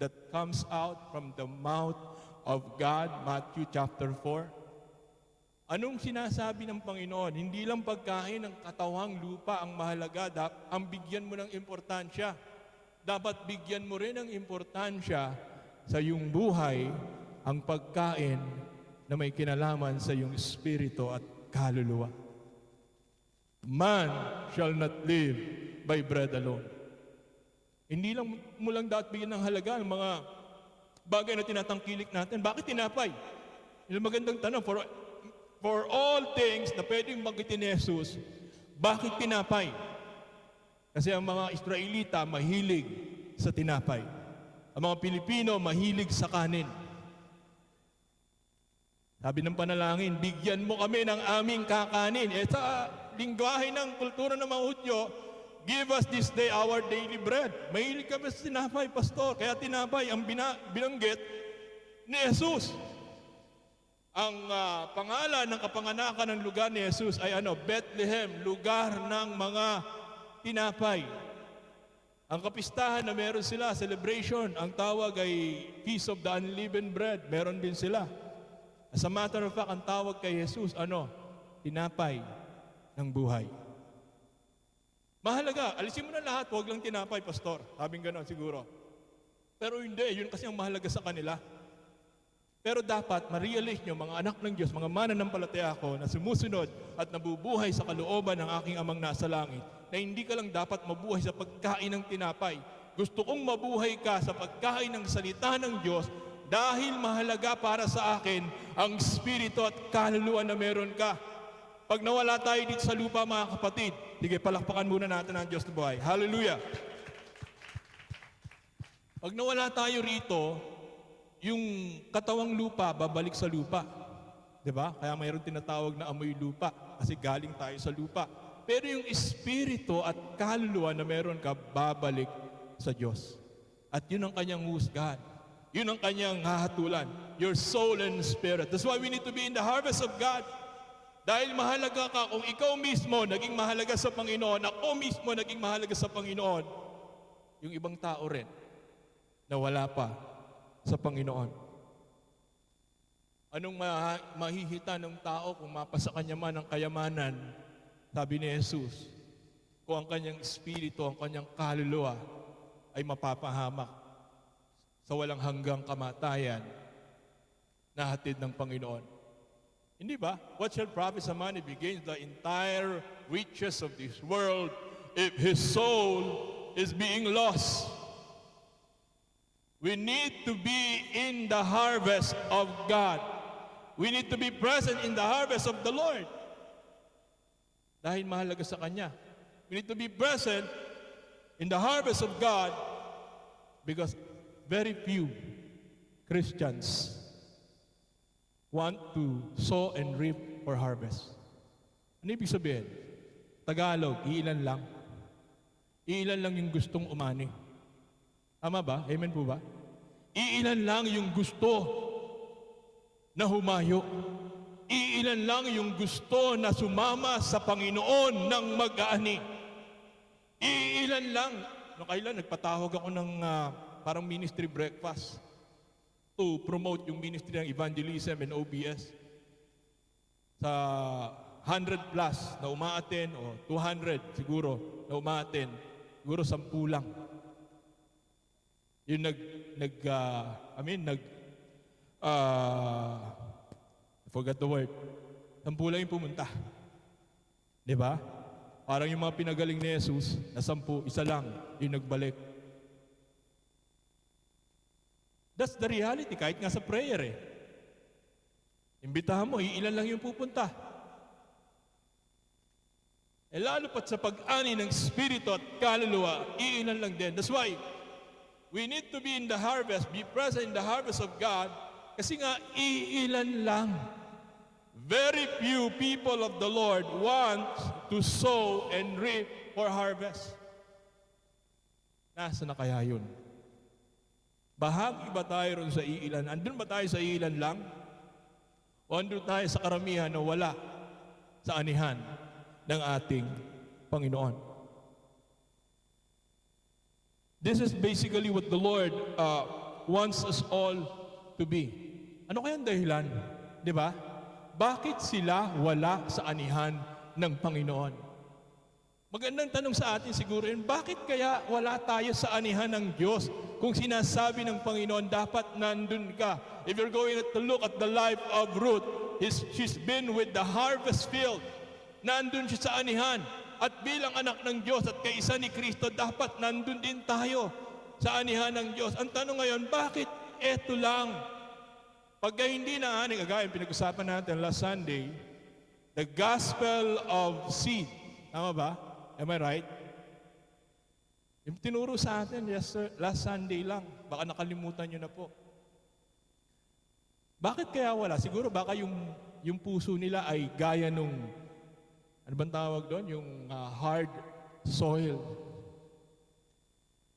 that comes out from the mouth of God. Matthew chapter 4. Anong sinasabi ng Panginoon? Hindi lang pagkain ng katawang lupa ang mahalaga, ang bigyan mo ng importansya. Dapat bigyan mo rin ng importansya sa iyong buhay ang pagkain na may kinalaman sa iyong espiritu at kaluluwa. Man shall not live by bread alone. Hindi lang mo lang dapat bigyan ng halaga ng mga bagay na tinatangkilik natin. Bakit tinapay? Yung magandang tanong, for all things na pwedeng banggitin ni Jesus, bakit tinapay? Kasi ang mga Israelita mahilig sa tinapay. Ang mga Pilipino mahilig sa kanin. Sabi ng panalangin, bigyan mo kami ng aming kakanin. Sa lingwahe ng kultura ng mga Hudyo, give us this day our daily bread. Mahilig kami sa tinapay, pastor. Kaya tinapay ang binanggit ni Jesus. Ang pangalan ng kapanganakan ng lugar ni Jesus ay Bethlehem, lugar ng mga tinapay. Ang kapistahan na meron sila, celebration, ang tawag ay Feast of the Unleavened Bread. Meron din sila. As a matter of fact, ang tawag kay Jesus, tinapay ng buhay. Mahalaga, alisin mo na lahat, huwag lang tinapay, pastor. Sabing gano'n siguro. Pero hindi, yun kasi ang mahalaga sa kanila. Pero dapat ma-realize nyo, mga anak ng Diyos, mga mananampalataya ko na sumusunod at nabubuhay sa kalooban ng aking amang nasa langit, na hindi ka lang dapat mabuhay sa pagkain ng tinapay. Gusto kong mabuhay ka sa pagkain ng salita ng Diyos dahil mahalaga para sa akin ang spirito at kaluluwa na meron ka. Pag nawala tayo dito sa lupa, mga kapatid, sige, palakpakan muna natin ang Diyos na buhay. Hallelujah! Pag nawala tayo rito, yung katawang lupa, babalik sa lupa. Diba? Kaya mayroon tinatawag na amoy lupa kasi galing tayo sa lupa. Pero yung espiritu at kaluluwa na meron ka, babalik sa Diyos. At yun ang kanyang husgahan. Yun ang kanyang hahatulan. Your soul and spirit. That's why we need to be in the harvest of God. Dahil mahalaga ka, kung ikaw mismo naging mahalaga sa Panginoon, ako mismo naging mahalaga sa Panginoon, yung ibang tao rin na wala pa sa Panginoon. Anong mahihita ng tao kung mapasa kanya man ang kayamanan? Sabi ni Jesus, kung ang kanyang espiritu, ang kanyang kaluluwa ay mapapahamak sa walang hanggang kamatayan na hatid ng Panginoon. Hindi ba? What shall profit a man if he gains the entire riches of this world if his soul is being lost? We need to be in the harvest of God. We need to be present in the harvest of the Lord. Dahil mahalaga sa Kanya. We need to be present in the harvest of God because very few Christians want to sow and reap or harvest. Ano ibig sabihin? Tagalog, iilan lang. Iilan lang yung gustong umani. Tama ba? Amen po ba? Iilan lang yung gusto na humayo. Iilan lang yung gusto na sumama sa Panginoon ng mag-aani. Iilan lang. Kailan nagpatawag ako ng parang ministry breakfast to promote yung ministry ng evangelism and OBS. Sa 100 plus na umaaten o 200 siguro na umaaten, siguro 10 lang. Yung I forgot the word. 10 lang yung pumunta. Di ba? Parang yung mga pinagaling ni Jesus, na 10, isa lang yung nagbalik. That's the reality, kahit nga sa prayer eh. Imbitahan mo, iilan lang yung pupunta. Eh lalo pat sa pag-ani ng Espiritu at kaluluwa, iilan lang din. That's why, we need to be in the harvest, be present in the harvest of God, kasi nga, iilan lang. Very few people of the Lord want to sow and reap for harvest. Nasaan na kaya yun? Bahagi ba tayo ron sa iilan? Andun ba tayo sa iilan lang? O andun tayo sa karamihan na wala sa anihan ng ating Panginoon? This is basically what the Lord wants us all to be. Ano kayang dahilan? Di ba? Bakit sila wala sa anihan ng Panginoon? Magandang tanong sa atin siguro yun, bakit kaya wala tayo sa anihan ng Diyos? Kung sinasabi ng Panginoon, dapat nandun ka. If you're going to look at the life of Ruth, she's been with the harvest field. Nandun siya sa anihan. At bilang anak ng Diyos at kaisa ni Kristo, dapat nandun din tayo sa anihan ng Diyos. Ang tanong ngayon, bakit eto lang? Pagka hindi na ani, kagaya pinag-usapan natin last Sunday, the gospel of seed. Tama ba? Am I right? Yung tinuro sa atin last Sunday lang. Baka nakalimutan nyo na po. Bakit kaya wala? Siguro baka yung puso nila ay gaya nung, ano bang tawag doon? Yung hard soil.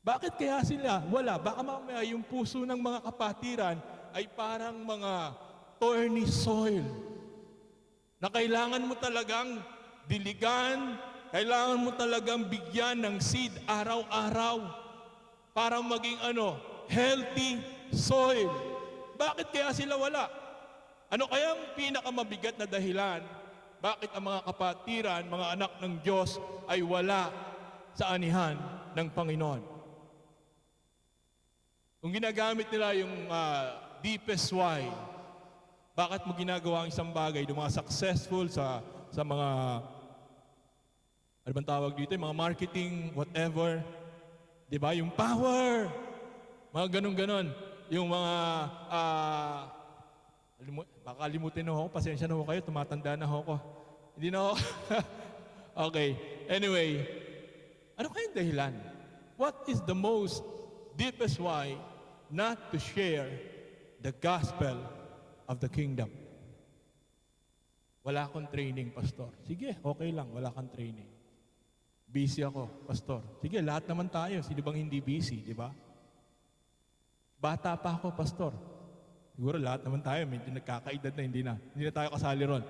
Bakit kaya sila wala? Baka mamaya yung puso ng mga kapatiran ay parang mga thorny soil na kailangan mo talagang diligan, kailangan mo talagang bigyan ng seed araw-araw para maging healthy soil. Bakit kaya sila wala? Ano kayang pinakamabigat na dahilan bakit ang mga kapatiran, mga anak ng Diyos ay wala sa anihan ng Panginoon? Kung ginagamit nila yung deepest why. Bakit mo ginagawa ang isang bagay, yung mga successful sa mga, ano bang tawag dito, yung mga marketing, whatever, di ba? Yung power, mga ganon-ganon. Yung mga, baka limutin na ako, pasensya na ako kayo, tumatanda na ako. Hindi na ako. Okay, anyway, ano kayang dahilan? What is the most deepest why not to share the gospel of the kingdom? Wala akong training, pastor. Sige, okay lang, wala kang training. Busy ako, pastor. Sige, lahat naman tayo. Sino bang hindi busy, di ba? Bata pa ako, pastor. Siguro lahat naman tayo, medyo nagkakaedad na, hindi na tayo kasali ron.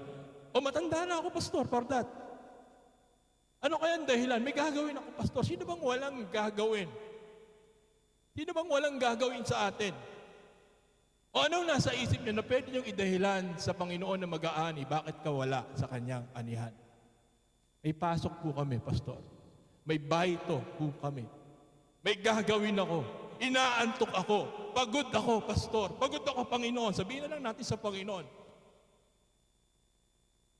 O matanda na ako, pastor, for that. Ano kaya ang dahilan? May gagawin ako, pastor. Sino bang walang gagawin? Sino bang walang gagawin sa atin? O anong nasa isip niyo na pwede niyong idahilan sa Panginoon na mag-aani, bakit ka wala sa kanyang anihan? May pasok po kami, pastor. May baito po kami. May gagawin ako. Inaantok ako. Pagod ako, pastor. Pagod ako, Panginoon. Sabihin na lang natin sa Panginoon.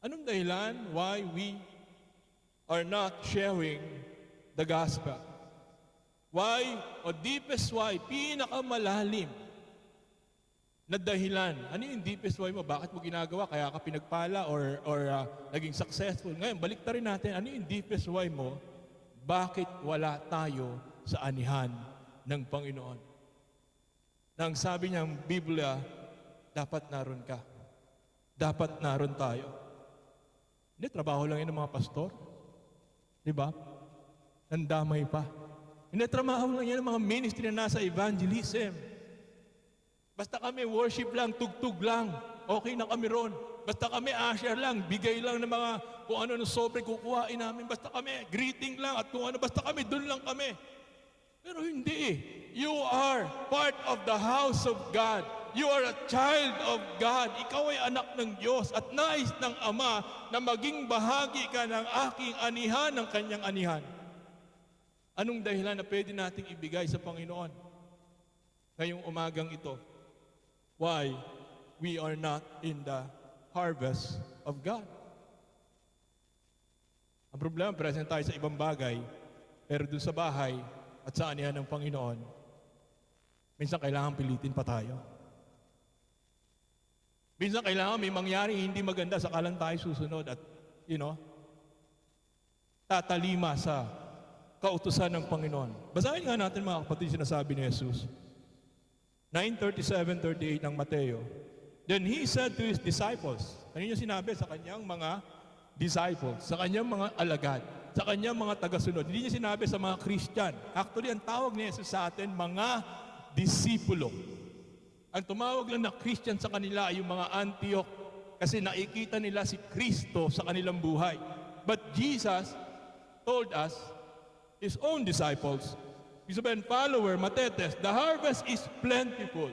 Anong dahilan why we are not sharing the gospel? Why, o deepest why, pinakamalalim na dahilan. Ano yung deepest why mo? Bakit mo ginagawa? Kaya ka pinagpala or naging successful? Ngayon, balik na rin natin. Ano yung deepest why mo? Bakit wala tayo sa anihan ng Panginoon? Nang sabi niyang Biblia, dapat naroon ka. Dapat naroon tayo. Hindi, trabaho lang yun ng mga pastor. Diba? Nandamay pa. Hindi, trabaho lang yan ng mga ministry na nasa evangelism. Basta kami worship lang, tugtog lang, okay na kami ron. Basta kami usher lang, bigay lang ng mga kung ano ng sobre kukuhain namin. Basta kami greeting lang at kung ano, basta kami, dun lang kami. Pero hindi eh. You are part of the house of God. You are a child of God. Ikaw ay anak ng Diyos at nais ng Ama na maging bahagi ka ng aking anihan, ng kanyang anihan. Anong dahilan na pwede nating ibigay sa Panginoon ngayong umagang ito? Why we are not in the harvest of God? Ang problema, present tayo sa ibang bagay, pero doon sa bahay at sa anihan ng Panginoon, minsan kailangan pilitin pa tayo. Minsan kailangan may mangyari hindi maganda sa kalan tayo susunod at, tatalima sa kautusan ng Panginoon. Basahin nga natin mga kapatid, sinasabi ni Jesus. 9:37-38 ng Mateo. Then he said to his disciples, ano niya sinabi sa kanyang mga disciples, sa kanyang mga alagad, sa kanyang mga tagasunod. Hindi niya sinabi sa mga Christian. Actually, ang tawag ni Jesus sa atin, mga disipulo. Ang tumawag lang na Christian sa kanila ay yung mga Antioch kasi nakikita nila si Kristo sa kanilang buhay. But Jesus told us, His own disciples, His own follower, Matetes, the harvest is plentiful,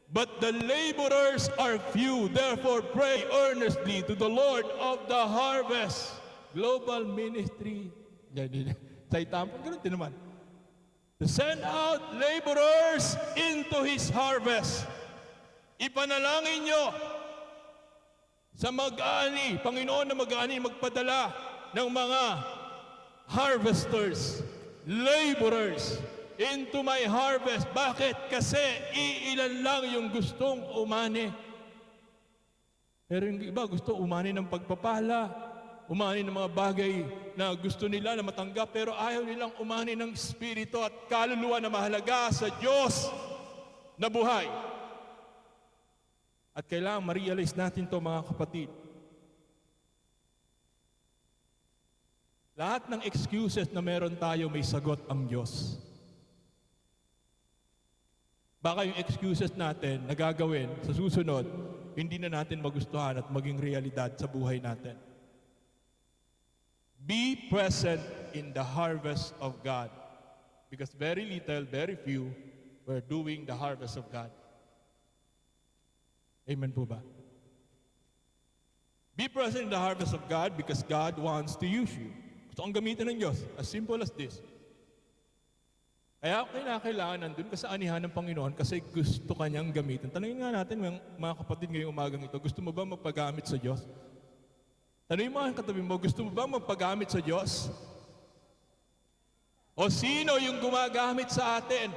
but the laborers are few. Therefore, pray earnestly to the Lord of the harvest. Global ministry. Sa itampon, ganun din naman. To send out laborers into His harvest. Ipanalangin nyo sa mag-aani, Panginoon na mag-aani, magpadala ng mga harvesters, laborers into my harvest. Bakit? Kasi iilan lang yung gustong umani. Pero yung iba gusto umani ng pagpapala, umani ng mga bagay na gusto nila na matanggap, pero ayaw nilang umani ng espiritu at kaluluwa na mahalaga sa Diyos na buhay. At kailangan ma-realize natin to mga kapatid. Lahat ng excuses na meron tayo, may sagot ang Diyos. Baka yung excuses natin na gagawin sa susunod, hindi na natin magustuhan at maging realidad sa buhay natin. Be present in the harvest of God. Because very little, very few were doing the harvest of God. Amen po ba? Be present in the harvest of God because God wants to use you. Gusto kang gamitin ng Diyos. As simple as this. Kaya kailangan nandun ka sa anihan ng Panginoon kasi gusto kanyang gamitin. Tanungin nga natin, mga kapatid, ngayong umagang ito, gusto mo ba magpagamit sa Diyos? Tanungin mo ang katabi mo, gusto mo ba magpagamit sa Diyos? O sino yung gumagamit sa atin?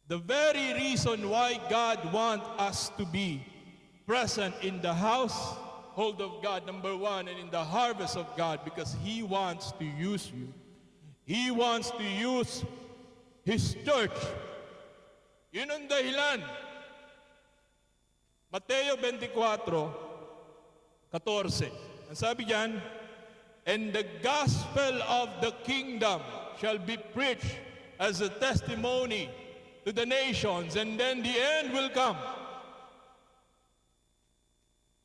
The very reason why God wants us to be present in the household of God, number one, and in the harvest of God, because He wants to use you. He wants to use His church. Yun ang dahilan. Mateo 24:14. Ang sabi diyan, and the gospel of the kingdom shall be preached as a testimony to the nations, and then the end will come.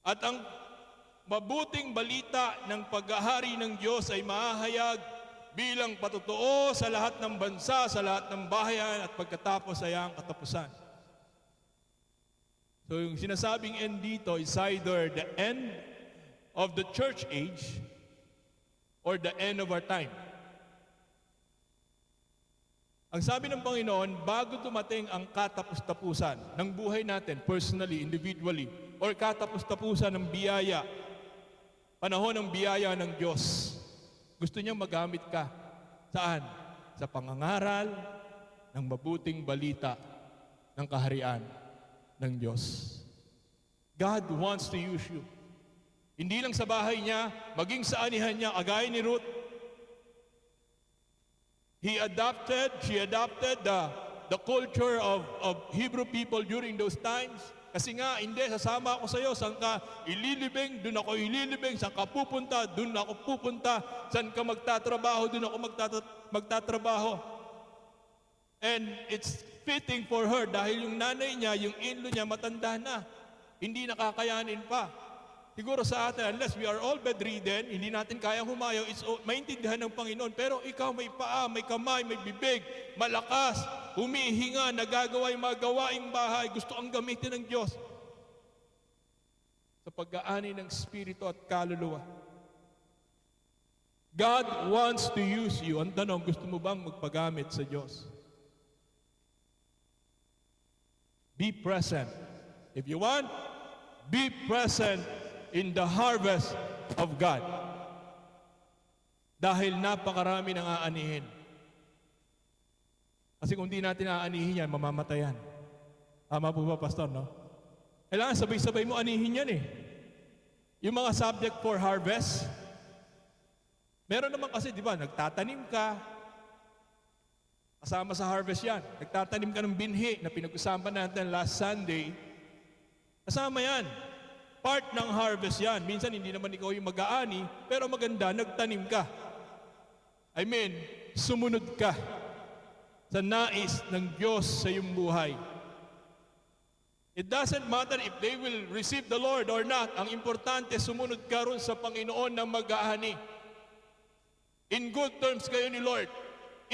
At ang mabuting balita ng paghahari ng Diyos ay mahahayag bilang patotoo sa lahat ng bansa, sa lahat ng bahayan, at pagkatapos ay ang katapusan. So yung sinasabing end dito is either the end of the church age or the end of our time. Ang sabi ng Panginoon, bago dumating ang katapus-tapusan ng buhay natin, personally, individually, or katapus-tapusan ng biyaya, panahon ng biyaya ng Diyos, gusto niyang magamit ka. Saan? Sa pangangaral ng mabuting balita ng kaharian ng Diyos. God wants to use you. Hindi lang sa bahay niya, maging sa anihan niya, agaya ni Ruth. She adopted the culture of Hebrew people during those times. Kasi nga, hindi, sasama ako sa iyo. Saan ka ililibing, doon ako ililibing. Saan ka pupunta, doon ako pupunta. Saan ka magtatrabaho, doon ako magtatrabaho. And it's fitting for her dahil yung nanay niya, yung in-law niya, matanda na. Hindi nakakayanin pa. Siguro sa atin, unless we are all bedridden, hindi natin kayang humayaw, maintindihan ng Panginoon. Pero ikaw may paa, may kamay, may bibig, malakas, humihinga, nagagawa yung mga gawaing bahay, gusto ang gamitin ng Diyos sa pag-aani ng Espiritu at kaluluwa. God wants to use you. Ang tanong, gusto mo bang magpagamit sa Diyos? Be present. If you want, be present in the harvest of God. Dahil napakarami nang aanihin. Kasi kung di natin aanihin yan, mamamatayan. Tama po ba, Pastor, no? Kailangan sabay-sabay mo anihin yan eh. Yung mga subject for harvest, meron naman kasi, di ba, nagtatanim ka, kasama sa harvest yan. Nagtatanim ka ng binhi na pinag-usapan natin last Sunday, kasama yan. Part ng harvest yan. Minsan hindi naman ikaw yung mag-aani, pero maganda, nagtanim ka. I mean, sumunod ka sa nais ng Diyos sa iyong buhay. It doesn't matter if they will receive the Lord or not. Ang importante, sumunod ka ron sa Panginoon na mag-aani. In good terms kayo ni Lord.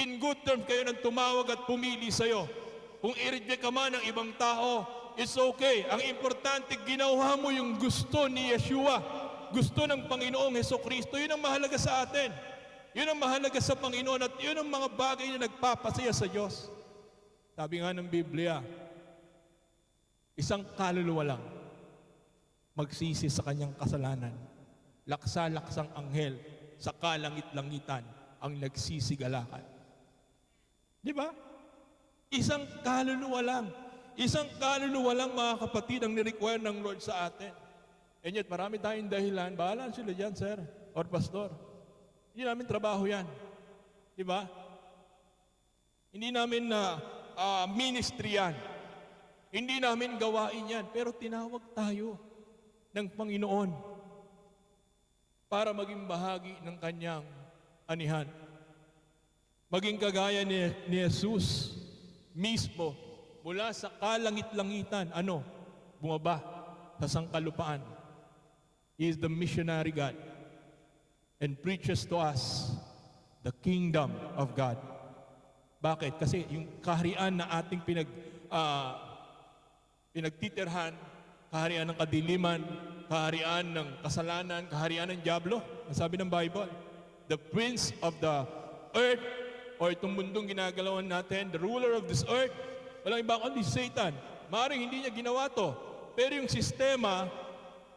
In good terms kayo nang tumawag at pumili sa'yo. Kung i-reject ka man ng ibang tao, it's okay. Ang importante, ginawa mo yung gusto ni Yeshua. Gusto ng Panginoong Hesukristo. Yun ang mahalaga sa atin. Yun ang mahalaga sa Panginoon at yun ang mga bagay na nagpapasaya sa Diyos. Sabi nga ng Biblia, isang kaluluwa lang magsisi sa kanyang kasalanan. Laksa-laksang anghel sa kalangit-langitan ang nagsisigalakan. Di ba? Isang kaluluwa lang. Isang kaluluwa lang, mga kapatid, ang ni-require ng Lord sa atin. And yet, marami tayong dahilan. Bahala sila dyan, sir, or pastor. Hindi namin trabaho yan. Di ba? Hindi namin ministry yan. Hindi namin gawain yan. Pero tinawag tayo ng Panginoon para maging bahagi ng kanyang anihan. Maging kagaya ni Jesus mismo, mula sa kalangit-langitan, bumaba sa sangkalupaan. He is the missionary God and preaches to us the kingdom of God. Bakit? Kasi yung kaharian na ating pinagtitirhan, kaharian ng kadiliman, kaharian ng kasalanan, kaharian ng dyablo, Ang sabi ng Bible, the prince of the earth, or itong mundong ginagalawan natin, the ruler of this earth, walang iba kundi Satan. Maaaring hindi niya ginawa to, pero yung sistema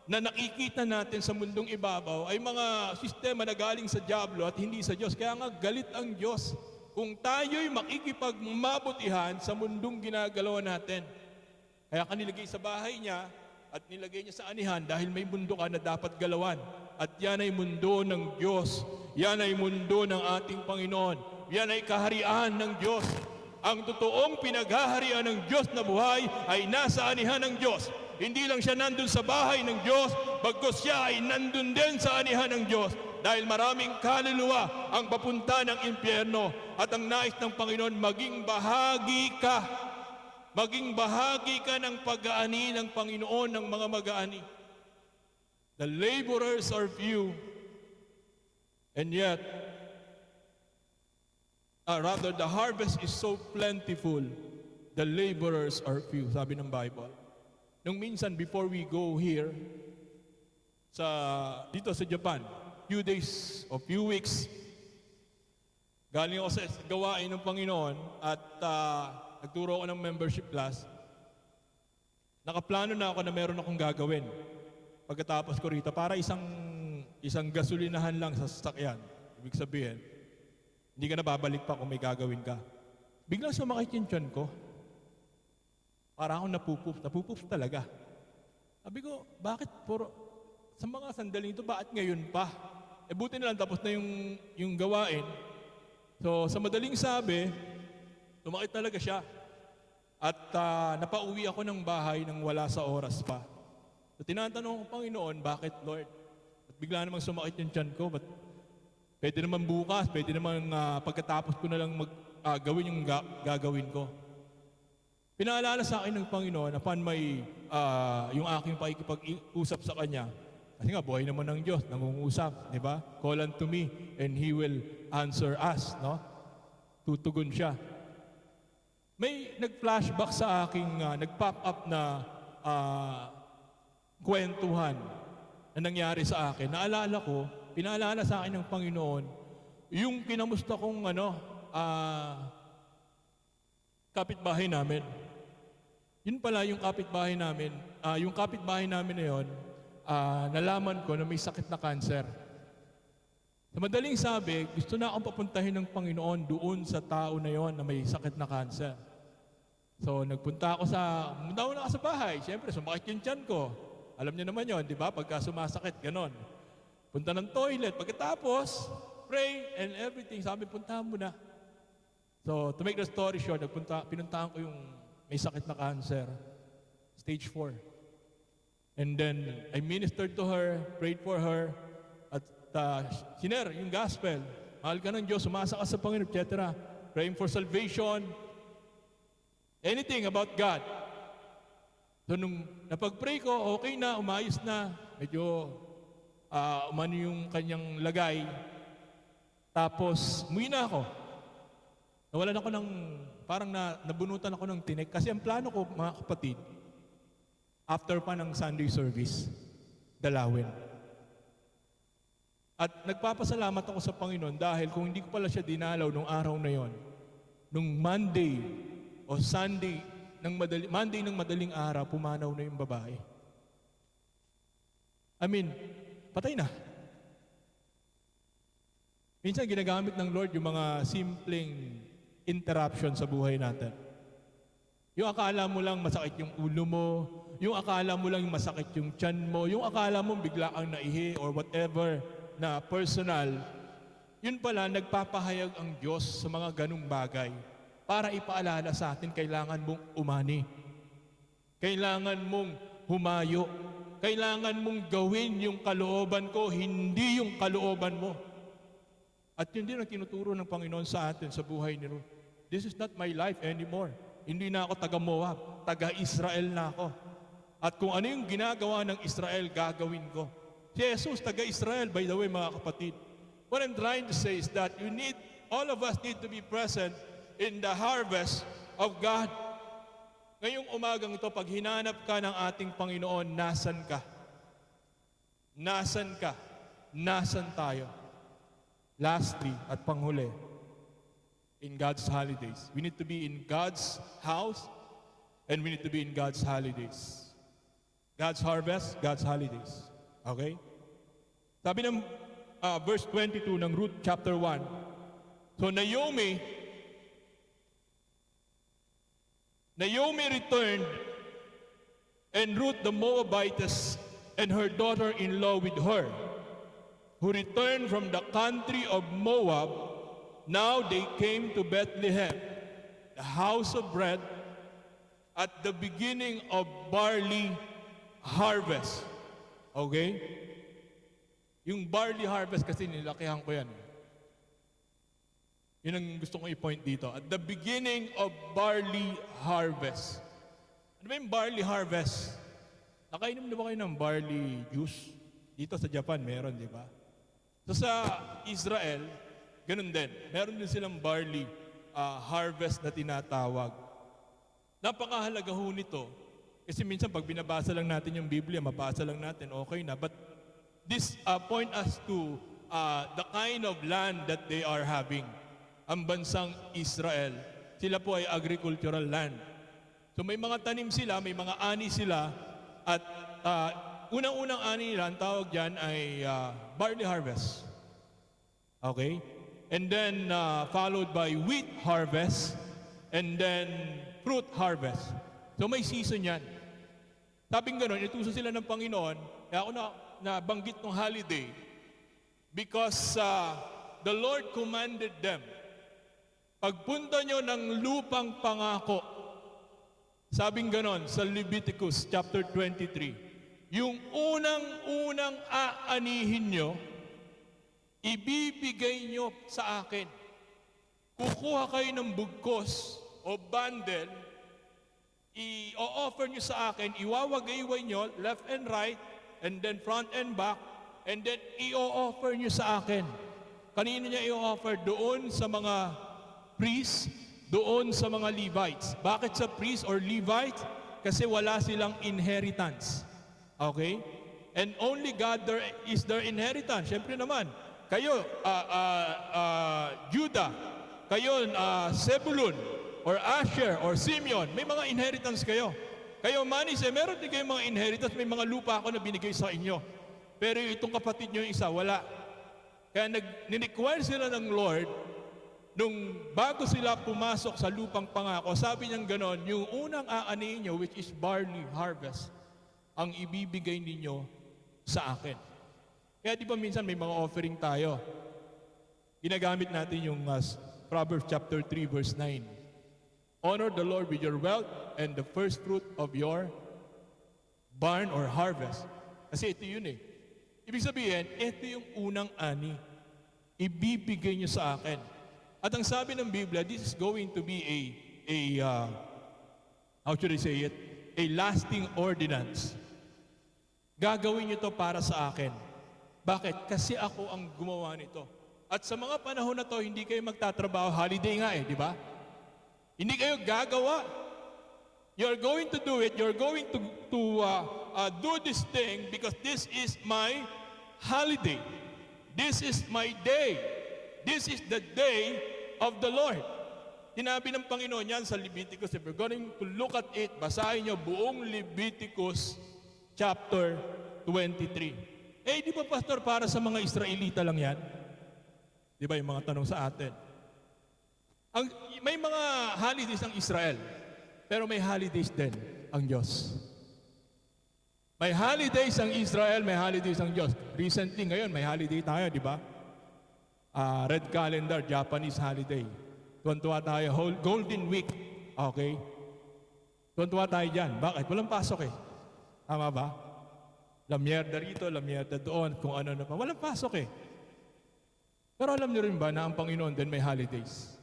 na nakikita natin sa mundong ibabaw ay mga sistema na galing sa diablo at hindi sa Diyos. Kaya nga galit ang Diyos kung tayo'y makikipagmabutihan sa mundong ginagalawan natin. Kaya kanilagay sa bahay niya at nilagay niya sa anihan dahil may mundo ka na dapat galawan. At yan ay mundo ng Diyos. Yan ay mundo ng ating Panginoon. Yan ay kaharian ng Diyos. Ang totoong pinaghaharian ng Diyos na buhay ay nasa anihan ng Diyos. Hindi lang siya nandun sa bahay ng Diyos, bagkus siya ay nandun din sa anihan ng Diyos. Dahil maraming kaluluwa ang papunta ng impyerno at ang nais ng Panginoon maging bahagi ka. Maging bahagi ka ng pag-aani ng Panginoon ng mga mag-aani. The laborers are few, and yet, rather the harvest is so plentiful, the laborers are few, sabi ng Bible. Nung minsan, before we go here, dito sa Japan, few days o few weeks, galing ako sa gawain ng Panginoon at nagturo ako ng membership class. Nakaplano na ako na meron akong gagawin pagkatapos ko rito para isang gasolinahan lang sa sasakyan. Ibig sabihin, hindi ka na babalik pa kung may gagawin ka. Biglang sumakit yung tiyan ko. Para akong napupuf talaga. Sabi ko, bakit sa mga sandaling ito, bakit ngayon pa? Buti na lang tapos na yung gawain. So, sa madaling sabi, sumakit talaga siya. At napauwi ako ng bahay nang wala sa oras pa. So, tinatanong ko, Panginoon, bakit Lord? At bigla namang sumakit yung tiyan ko. But pwede naman bukas, pwede naman pagkatapos ko na lang gawin yung gagawin ko. Pinaalala sa akin ng Panginoon upon yung aking pakikipag-usap sa Kanya. Kasi nga, buhay naman ng Diyos, nangungusap, di ba? Call unto me and He will answer us, no? Tutugon siya. May nag-flashback sa aking, nag-pop up na kwentuhan na nangyari sa akin. Naalala ko, pinaalala sa akin ng Panginoon, yung kinamusta kong kapitbahay namin. Yun pala yung kapitbahay namin. Yung kapitbahay namin na yun, nalaman ko na may sakit na kanser. Sa madaling sabi, gusto na akong papuntahin ng Panginoon doon sa tao na yon na may sakit na kanser. So nagpunta ako muna ako sa bahay. Siyempre, sumakit yung tiyan ko. Alam niyo naman yon, di ba? Pagka sumasakit, ganon. Punta ng toilet. Pagkatapos, pray and everything. Sabi, puntahan mo na. So, to make the story short, pinuntahan ko yung may sakit na cancer, stage 4. And then, I ministered to her, prayed for her, at sinare yung gospel. Mahal ka ng Diyos, sumasa ka sa Panginoon, etc. Praying for salvation, anything about God. So, nung napag-pray ko, okay na, umayos na, medyo umano yung kanyang lagay. Tapos, umuwi na ako. Nawalan ako parang nabunutan ako ng tinik. Kasi ang plano ko, mga kapatid, after pa ng Sunday service, dalawin. At nagpapasalamat ako sa Panginoon dahil kung hindi ko pala siya dinalaw nung araw na yon, nung Monday o Sunday, Monday ng madaling araw, pumanaw na yung babae. Patay na. Minsan ginagamit ng Lord yung mga simpleng interruption sa buhay natin. Yung akala mo lang masakit yung ulo mo, yung akala mo lang masakit yung tiyan mo, yung akala mo bigla kang naihi or whatever na personal, yun pala nagpapahayag ang Diyos sa mga ganung bagay para ipaalala sa atin, kailangan mong umani. Kailangan mong humayo. Kailangan mong gawin yung kalooban ko, hindi yung kalooban mo. At yun din ang tinuturo ng Panginoon sa atin sa buhay ni Ruth. This is not my life anymore. Hindi na ako taga-Moab, taga-Israel na ako. At kung ano yung ginagawa ng Israel, gagawin ko. Si Jesus, taga-Israel, by the way, mga kapatid. What I'm trying to say is that all of us need to be present in the harvest of God. Ngayong umagang ito, pag hinanap ka ng ating Panginoon, nasan ka? Nasan ka? nasan tayo? Lastly, at panghuli, in God's holidays. We need to be in God's house, and we need to be in God's holidays. God's harvest, God's holidays. Okay? Sabi ng verse 22 ng Ruth chapter 1, so Naomi returned, and Ruth the Moabitess and her daughter-in-law with her, who returned from the country of Moab. Now they came to Bethlehem, the house of bread, at the beginning of barley harvest. Okay? Yung barley harvest kasi nilakihan ko yan. Yun ang gusto kong i-point dito. At the beginning of barley harvest. Ano ba yung barley harvest? Nakainom na ba kayo ng barley juice? Dito sa Japan, meron, di ba? So sa Israel, ganun din. Meron din silang barley harvest na tinatawag. Napakahalaga ho nito. Kasi minsan pag binabasa lang natin yung Biblia, mabasa lang natin, okay na. But this point us to the kind of land that they are having. Ang bansang Israel, sila po ay agricultural land. So may mga tanim sila, may mga ani sila, at unang-unang ani nila, ang tawag dyan ay barley harvest. Okay? And then followed by wheat harvest, and then fruit harvest. So may season yan. Sabing gano'n, ituso sila ng Panginoon, kaya ako nabanggit ng holiday, because the Lord commanded them, pagpunta nyo ng lupang pangako, sabing gano'n sa Leviticus chapter 23, yung unang-unang aanihin nyo, ibibigay nyo sa akin. Kukuha kayo ng bugkos o bundle, i-offer nyo sa akin, iwawagayway nyo left and right, and then front and back, and then i-offer nyo sa akin. Kanino niya i-offer? Doon sa mga priests, doon sa mga Levites. Bakit sa priests or Levites? Kasi wala silang inheritance. Okay? And only God there is their inheritance. Siyempre naman, kayo, Judah, kayo, Zebulun, or Asher, or Simeon, may mga inheritance kayo. Kayo, Manise, meron din kayong mga inheritance, may mga lupa ako na binigay sa inyo. Pero itong kapatid nyo yung isa, wala. Kaya ninikwire sila ng Lord, nung bago sila pumasok sa lupang pangako, sabi niyang ganon, yung unang aanihin nyo, which is barley harvest, ang ibibigay ninyo sa akin. Kaya di ba minsan may mga offering tayo? Ginagamit natin yung Proverbs chapter 3 verse 9. Honor the Lord with your wealth and the first fruit of your barn or harvest. Kasi ito yun eh. Ibig sabihin, ito yung unang ani. Ibibigay niyo sa akin. At ang sabi ng Biblia, this is going to be how should I say it? A lasting ordinance. Gagawin niyo to para sa akin. Bakit? Kasi ako ang gumawa nito. At sa mga panahon na to, hindi kayo magtatrabaho. Holiday nga eh, di ba? Hindi kayo gagawa. You're going to do it. You're going to do this thing because this is my holiday. This is my day. This is the day of the Lord. Sinabi ng Panginoon yan sa Leviticus. If we're going to look at it, basahin niyo buong Leviticus chapter 23. Eh, di ba, Pastor, para sa mga Israelita lang yan? Di ba yung mga tanong sa atin? May mga holidays ng Israel, pero may holidays din ang Diyos. May holidays ang Israel, may holidays ang Diyos. Recently ngayon, may holiday tayo, di ba? Red calendar, Japanese holiday. Tuwan-tuwa tayo, Golden Week. Okay? Tuwan-tuwa tayo dyan. Bakit? Walang pasok eh. Tama ba? Lamierda rito, lamierda doon, kung ano na pa. Walang pasok eh. Pero alam niyo rin ba na ang Panginoon din may holidays?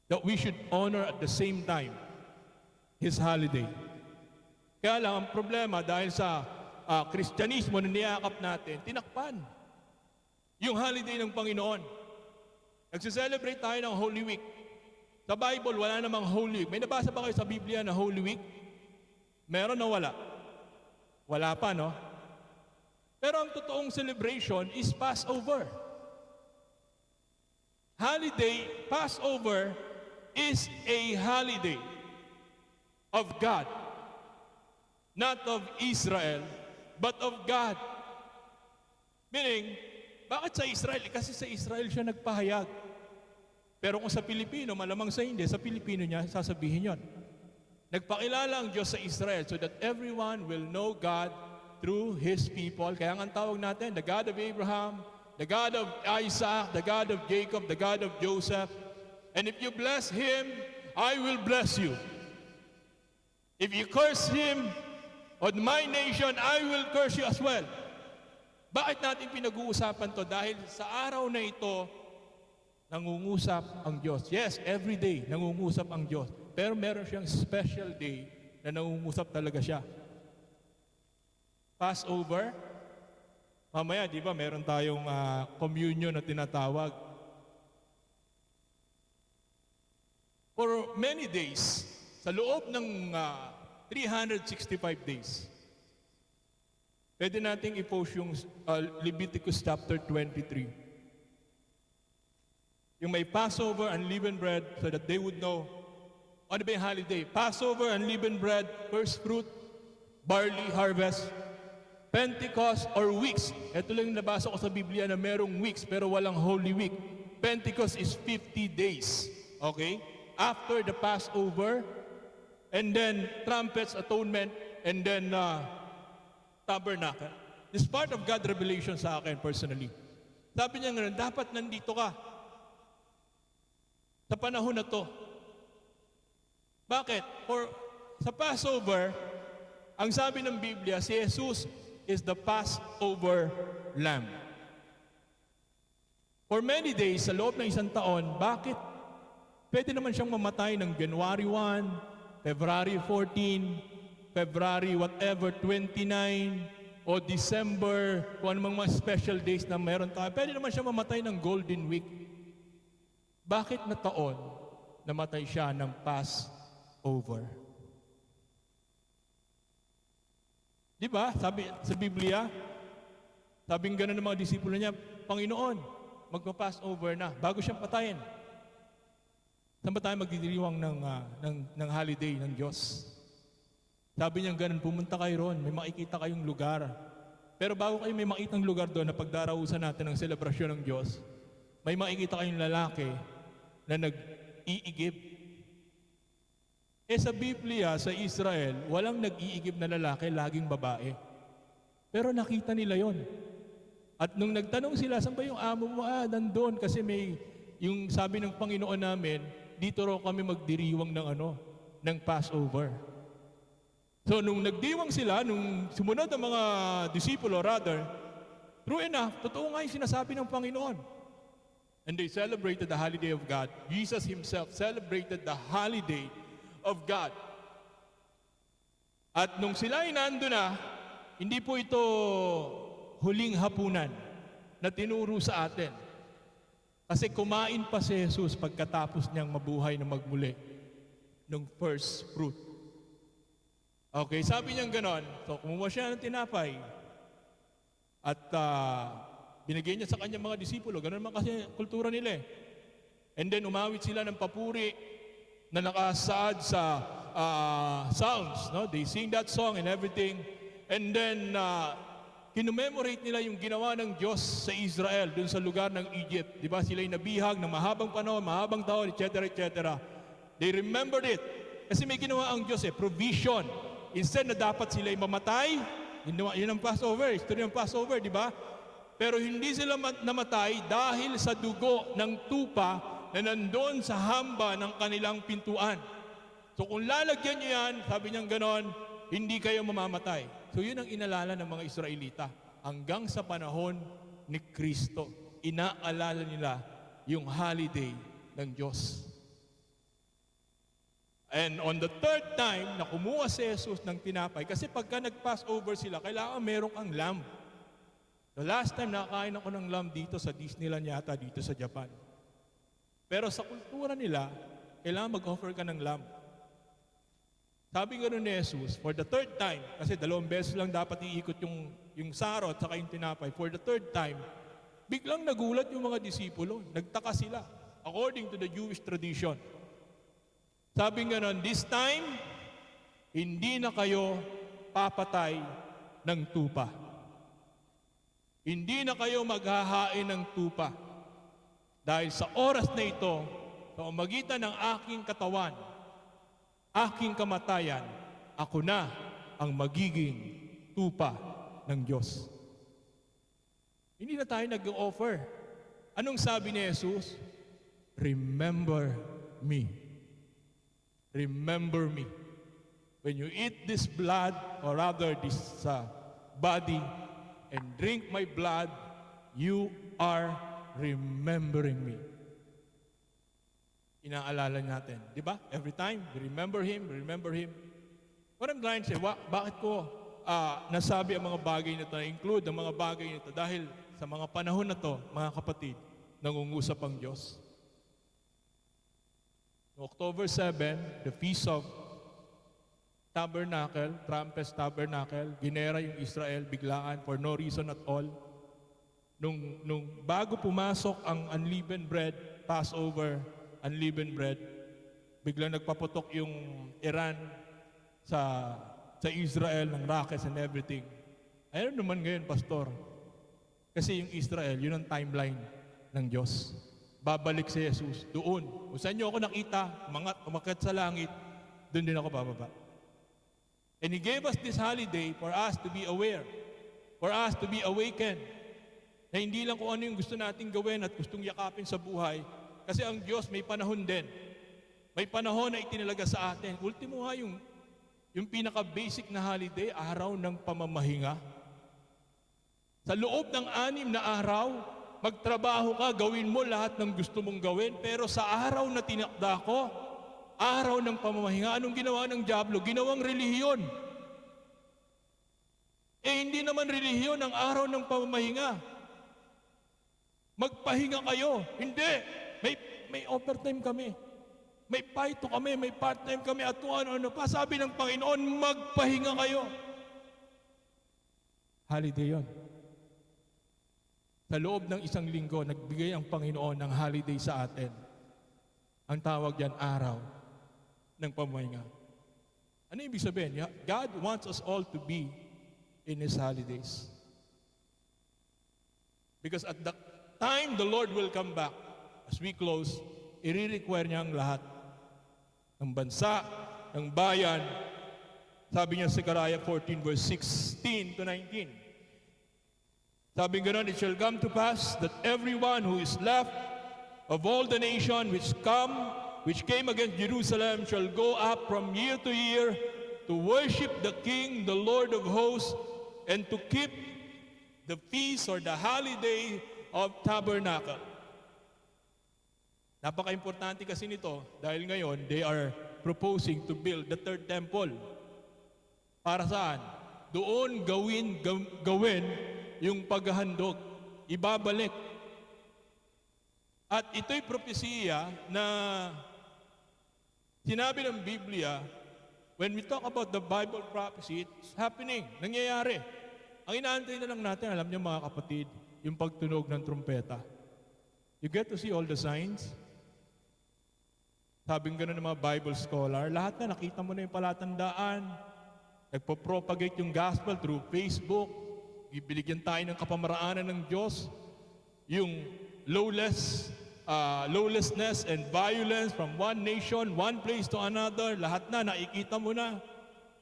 That we should honor at the same time His holiday. Kaya lang, ang problema dahil sa Kristyanismo na niyakap natin, tinakpan yung holiday ng Panginoon. Nagsiselebrate tayo ng Holy Week. Sa Bible, wala namang Holy Week. May nabasa ba kayo sa Biblia na Holy Week? Meron o wala? Wala pa, no? Pero ang totoong celebration is Passover. Holiday, Passover is a holiday of God. Not of Israel, but of God. Meaning, bakit sa Israel? Kasi sa Israel siya nagpahayag. Pero kung sa Pilipino, malamang sa hindi, sa Pilipino niya sasabihin yon. Nagpakilala ang Diyos sa Israel so that everyone will know God through His people. Kaya nga ang tawag natin, the God of Abraham, the God of Isaac, the God of Jacob, the God of Joseph. And if you bless Him, I will bless you. If you curse Him, on my nation, I will curse you as well. Bakit natin pinag-uusapan to? Dahil sa araw na ito, nangungusap ang Diyos. Yes, every day, nangungusap ang Diyos. Pero meron siyang special day na nangungusap talaga siya. Passover, mamaya, di ba, meron tayong communion na tinatawag. For many days, sa loob ng 365 days. Pwede nating i-post yung Leviticus chapter 23. Yung may Passover, unleavened bread, so that they would know ano ba yung holiday. Passover, unleavened bread, first fruit, barley harvest, Pentecost or weeks. Ito lang yung nabasa ko sa Biblia na merong weeks pero walang Holy Week. Pentecost is 50 days. Okay? After the Passover, and then trumpets, atonement, and then tabernacle. This part of God revelation sa akin personally. Sabi niya ngayon, dapat nandito ka sa panahon na to. Bakit? Sa Passover, ang sabi ng Biblia, si Jesus is the Passover Lamb. For many days, sa loob ng isang taon, bakit? Pwede naman siyang mamatay ng January 1, February 14, February whatever, 29, o December, kung anumang mga special days na meron tayo. Pwede naman siya mamatay ng Golden Week. Bakit na taon namatay siya ng Passover? Di ba? Sabi sa Biblia, sabing gano'n ng mga disipulo niya, Panginoon, magpa-Passover na, bago siyang patayin. Saan ba tayo magdidiriwang ng holiday ng Diyos? Sabi niya ganun, pumunta kayo ron, may makikita kayong lugar. Pero bago kayo may makitang lugar doon na pagdarausan natin ng selebrasyon ng Diyos, may makikita kayong lalaki na nag-iigib. Sa Biblia, sa Israel, walang nag-iigib na lalaki, laging babae. Pero nakita nila yon. At nung nagtanong sila, saan ba yung amo mo? Nandun, kasi may, yung sabi ng Panginoon namin, dito raw kami magdiriwang ng Passover. So nung nagdiwang sila, nung sumunod ang mga disipulo, rather, true enough, totoo nga yung sinasabi ng Panginoon. And they celebrated the holiday of God. Jesus Himself celebrated the holiday of God. At nung sila ay nando na, hindi po ito huling hapunan na tinuro sa atin. Kasi kumain pa si Jesus pagkatapos niyang mabuhay na magmuli ng first fruit. Okay, sabi niyang ganon. So kumuha siya ng tinapay at binigay niya sa kanyang mga disipulo. Ganon naman kasi kultura nila eh. And then umawit sila ng papuri na nakasaad sa Psalms. No? They sing that song and everything. And then kinomemorate nila yung ginawa ng Diyos sa Israel dun sa lugar ng Egypt. Di ba? Sila'y nabihag ng mahabang panahon, mahabang taon, etc. etc. They remembered it. Kasi may ginawa ang Diyos provision. Instead na dapat sila'y mamatay, yun ang Passover, history ng Passover, di ba? Pero hindi sila namatay dahil sa dugo ng tupa na nandun sa hamba ng kanilang pintuan. So kung lalagyan nyo yan, sabi niyang ganon, hindi kayo mamamatay. So yun ang inalala ng mga Israelita. Hanggang sa panahon ni Kristo, inaalala nila yung holiday ng Diyos. And on the third time, na kumuha si Jesus ng tinapay, kasi pagka nag-Passover sila, kailangan meron kang lamb. The last time nakakain ako ng lamb dito sa Disneyland yata, dito sa Japan. Pero sa kultura nila, kailangan mag-offer ka ng lamb. Sabi nga nun ni Jesus, for the third time, kasi 2 beses lang dapat iikot yung saro at saka yung tinapay. For the third time, biglang nagulat yung mga disipulo. Nagtaka sila, according to the Jewish tradition. Sabi nga nun, this time, hindi na kayo papatay ng tupa. Hindi na kayo maghahain ng tupa. Dahil sa oras na ito, sa pamamagitan ng aking katawan, aking kamatayan, ako na ang magiging tupa ng Diyos. Hindi na tayo nag-offer. Anong sabi ni Jesus? Remember me. Remember me. When you eat this blood, or rather this body, and drink my blood, you are remembering me. Inaalala natin. Di ba? Every time, we remember Him, we remember Him. What I'm trying to say, bakit ko nasabi ang mga bagay na ito, include ang mga bagay na ito, dahil sa mga panahon na to, mga kapatid, nangungusap ang Diyos. October 7, the Feast of Tabernacle, Trumpets Tabernacle, ginera yung Israel biglaan for no reason at all. Nung bago pumasok ang unleavened bread, Passover, unleavened bread, biglang nagpaputok yung Iran sa Israel ng rockets and everything. Ayun naman ngayon, Pastor. Kasi yung Israel, yun ang timeline ng Diyos. Babalik si Jesus doon. Kung saan nyo ako nakita, umakyat sa langit, doon din ako bababa. And He gave us this holiday for us to be aware, for us to be awakened, na hindi lang kung ano yung gusto nating gawin at gustong yakapin sa buhay, kasi ang Diyos may panahon din. May panahon na itinalaga sa atin. Ultimo nga yung pinaka-basic na holiday, araw ng pamamahinga. Sa loob ng 6 na araw, magtrabaho ka, gawin mo lahat ng gusto mong gawin, pero sa araw na tinakda ko, araw ng pamamahinga, anong ginawa ng dyablo? Ginawang relihiyon. Hindi naman relihiyon ang araw ng pamamahinga. Magpahinga kayo. Hindi. May overtime kami. May paito kami, may part-time kami, at kung ano-ano pa. Sabi ng Panginoon, magpahinga kayo. Holiday yon. Sa loob ng 1 linggo, nagbigay ang Panginoon ng holiday sa atin. Ang tawag yan, araw ng pamamahinga. Ano ibig sabihin? God wants us all to be in His holidays. Because at the time the Lord will come back, as we close, i-require niya ang lahat ng bansa, ng bayan. Sabi niya sa Zechariah 14 verse 16 to 19. Sabi ganoon, it shall come to pass that everyone who is left of all the nation which came against Jerusalem shall go up from year to year to worship the King, the Lord of hosts, and to keep the feast or the holiday of tabernacle. Napaka-importante kasi nito dahil ngayon they are proposing to build the third temple. Para saan? Doon gawin yung paghahandog. Ibabalik. At ito'y propesiya na sinabi ng Biblia, when we talk about the Bible prophecy, it's happening, nangyayari. Ang inaantay na lang natin, alam niyo mga kapatid, yung pagtunog ng trumpeta. You get to see all the signs. Sabing gano'n ng mga Bible scholar, lahat na nakita mo na yung palatandaan. Nagpo-propagate yung gospel through Facebook. Ibiligyan tayo ng kapamaraanan ng Diyos. Yung lawlessness and violence from one nation, one place to another, lahat na nakikita mo na.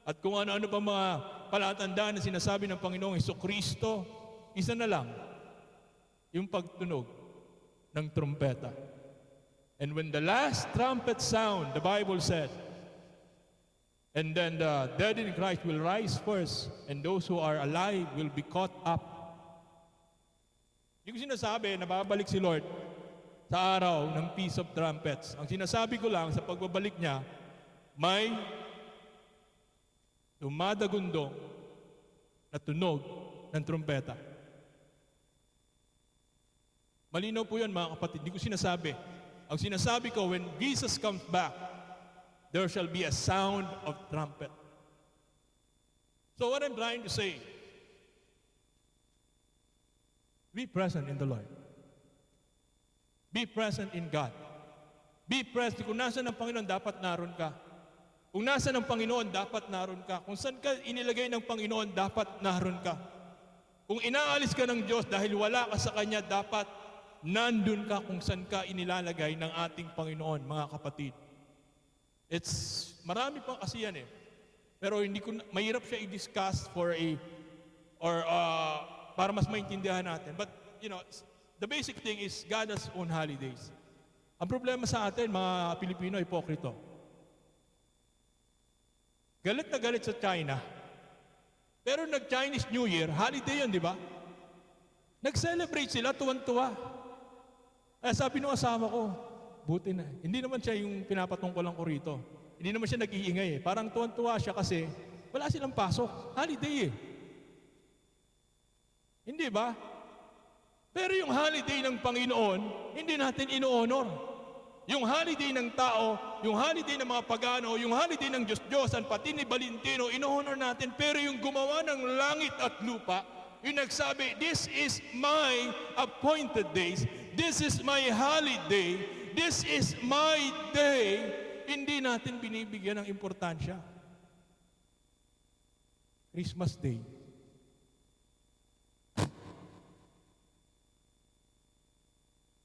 At kung ano-ano pa mga palatandaan na sinasabi ng Panginoong Hesukristo, isa na lang, yung pagtunog ng trumpeta. And when the last trumpet sound, the Bible said, and then the dead in Christ will rise first, and those who are alive will be caught up. Yung sinasabi, nababalik si Lord sa araw ng Feast of Trumpets. Ang sinasabi ko lang, sa pagbabalik niya, may dumadagundong na tunog ng trumpeta. Malinaw po yun mga kapatid, hindi ko sinasabi. Ang sinasabi ko, when Jesus comes back, there shall be a sound of trumpet. So what I'm trying to say, be present in the Lord. Be present in God. Be present. Kung nasa ng Panginoon, dapat naroon ka. Kung nasa ng Panginoon, dapat naroon ka. Kung saan ka inilagay ng Panginoon, dapat naroon ka. Kung inaalis ka ng Diyos dahil wala ka sa Kanya, dapat nandun ka kung saan ka inilalagay ng ating Panginoon, mga kapatid. Marami pa kasi yan eh. Pero mahirap siya i-discuss para mas maintindihan natin. But, the basic thing is God has own holidays. Ang problema sa atin, mga Pilipino, hipokrito. Galit na galit sa China. Pero nag-Chinese New Year, holiday yun, di ba? Nag-celebrate sila, tuwan-tuwa. Kaya sabi ng asawa ko, buti na. Hindi naman siya yung pinapatungkulan ko rito. Hindi naman siya nag-iingay eh. Parang tuwan-tuwa siya kasi wala silang pasok. Holiday eh. Hindi ba? Pero yung holiday ng Panginoon, hindi natin ino-honor. Yung holiday ng tao, yung holiday ng mga pagano, yung holiday ng Diyos-Diyosan, pati ni Valentino, ino-honor natin. Pero yung gumawa ng langit at lupa, yung nagsabi, this is my appointed days, this is my holiday, this is my day, hindi natin binibigyan ng importansya. Christmas Day.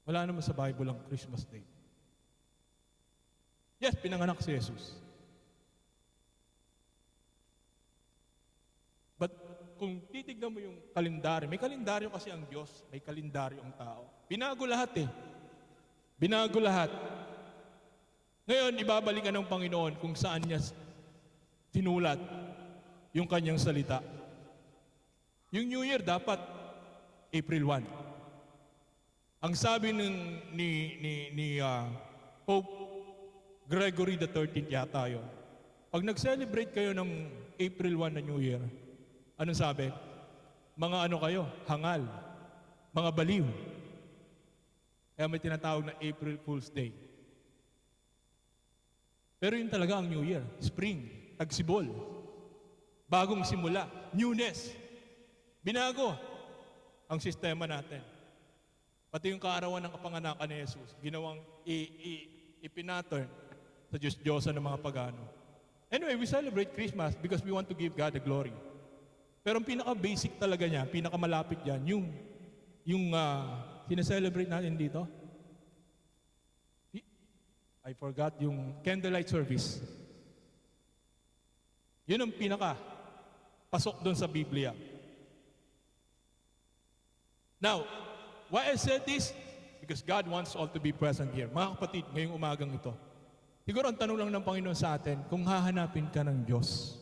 Wala naman sa Bible ang Christmas Day. Yes, pinanganak si Jesus. But kung titignan mo yung kalendaryo, may kalendaryo kasi ang Diyos, may kalendaryo ang tao. Binago lahat eh. Binago lahat. Ngayon, ibabalikan ng Panginoon kung saan niya tinulat yung kanyang salita. Yung New Year dapat April 1. Ang sabi ni Pope Gregory XIII yata yun, pag nag-celebrate kayo ng April 1 na New Year, anong sabi? Mga ano kayo? Hangal. Mga baliw. Kaya may tinatawag na April Fool's Day. Pero yun talaga ang New Year. Spring, tagsibol, bagong simula, newness. Binago ang sistema natin. Pati yung kaarawan ng kapanganakan ni Jesus, ginawang ipinaturn sa Diyos-Diyosan ng mga pagano. Anyway, we celebrate Christmas because we want to give God the glory. Pero ang pinaka-basic talaga niya, pinaka-malapit yan, yung sineselebrate natin dito. I forgot yung candlelight service. Yun ang pasok doon sa Biblia. Now, why I said this? Because God wants all to be present here. Mga kapatid, ngayong umagang ito, siguro ang tanong lang ng Panginoon sa atin, kung hahanapin ka ng Diyos,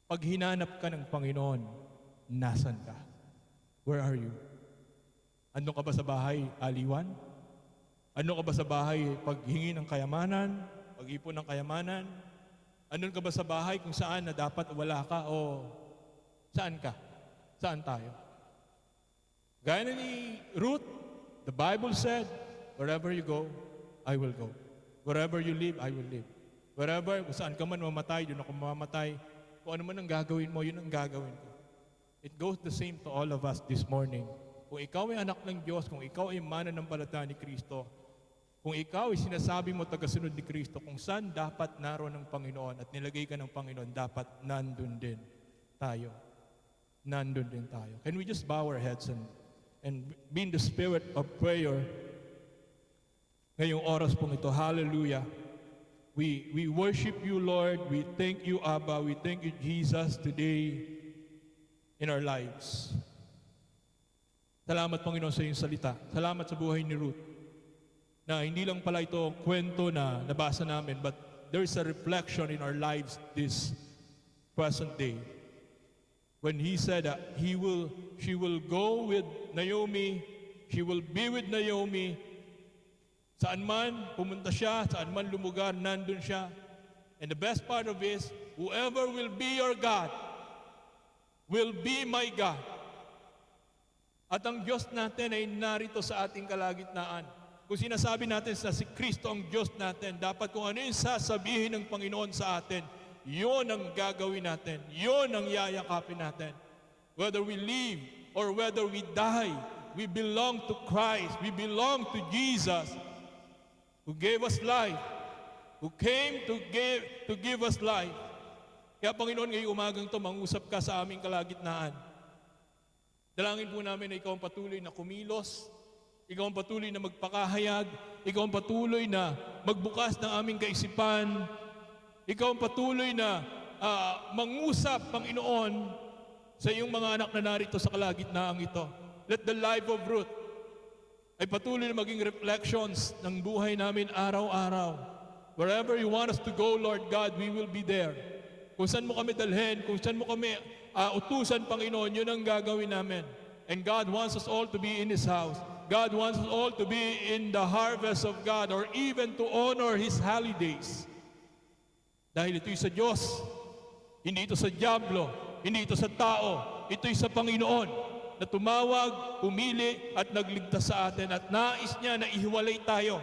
pag hinanap ka ng Panginoon, nasan ka? Where are you? Ano ka ba sa bahay, aliwan? Ano ka ba sa bahay, paghingi ng kayamanan, pag-ipon ng kayamanan? Ano ka ba sa bahay kung saan na dapat wala ka o saan ka? Saan tayo? Gaya na ni Ruth, the Bible said, wherever you go, I will go. Wherever you live, I will live. Wherever, kung saan ka man mamatay, doon ako mamamatay. Kung ano man ang gagawin mo, yun ang gagawin ko. It goes the same to all of us this morning. Kung ikaw ay anak ng Diyos, kung ikaw ay mananampalataya ni Kristo, kung ikaw ay sinasabi mo tagasunod ni Kristo, kung saan dapat naroon ng Panginoon at nilagay ka ng Panginoon, dapat nandun din tayo. Nandun din tayo. Can we just bow our heads and be in the spirit of prayer ngayong oras pong ito? Hallelujah. We worship you, Lord. We thank you, Abba. We thank you, Jesus, today in our lives. Salamat, Panginoon, sa iyong salita. Salamat sa buhay ni Ruth. Na hindi lang pala ito kwento na nabasa namin, but there is a reflection in our lives this present day. When he said that she will go with Naomi, she will be with Naomi, saan man pumunta siya, saan man lumugar, nandun siya. And the best part of it is, whoever will be your God, will be my God. At ang Diyos natin ay narito sa ating kalagitnaan. Kung sinasabi natin na si Kristo ang Diyos natin, dapat kung ano yung sasabihin ng Panginoon sa atin, yun ang gagawin natin. Yun ang yayakapin natin. Whether we live or whether we die, we belong to Christ. We belong to Jesus who gave us life, who came to give us life. Kaya Panginoon, ngayong umagang ito, mangusap ka sa aming kalagitnaan. Dalangin po namin na ikaw ang patuloy na kumilos, ikaw ang patuloy na magpakahayag, ikaw ang patuloy na magbukas ng aming kaisipan, ikaw ang patuloy na mangusap, Panginoon, sa iyong mga anak na narito sa kalagitnaan ito. Let the life of Ruth ay patuloy na maging reflections ng buhay namin araw-araw. Wherever you want us to go, Lord God, we will be there. Kung saan mo kami dalhin, kung saan mo kami utusan, Panginoon, yun ang gagawin namin. And God wants us all to be in His house. God wants us all to be in the harvest of God or even to honor His holidays. Dahil ito'y sa Diyos, hindi ito sa diablo, hindi ito sa tao, ito'y sa Panginoon na tumawag, pumili at nagligtas sa atin at nais niya na ihiwalay tayo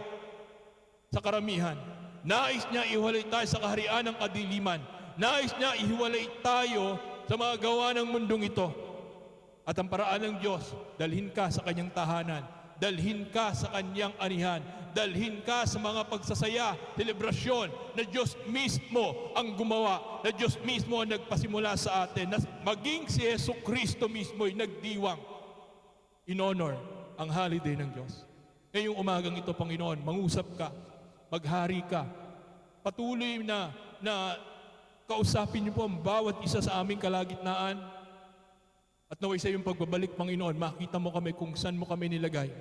sa karamihan. Nais niya ihiwalay tayo sa kaharian ng kadiliman. Nais niya ihiwalay tayo sa mga gawa ng mundong ito. At ang paraan ng Diyos, dalhin ka sa kanyang tahanan, dalhin ka sa kanyang anihan, dalhin ka sa mga pagsasaya, selebrasyon na Diyos mismo ang gumawa, na Diyos mismo ang nagpasimula sa atin, na maging si Jesucristo mismo ay nagdiwang in honor ang holiday ng Diyos. Ngayong umagang ito, Panginoon, mangusap ka, maghari ka, patuloy na kausapin niyo po ang bawat isa sa aming kalagitnaan. At naway sa iyong pagbabalik, Panginoon, makita mo kami kung saan mo kami nilagay.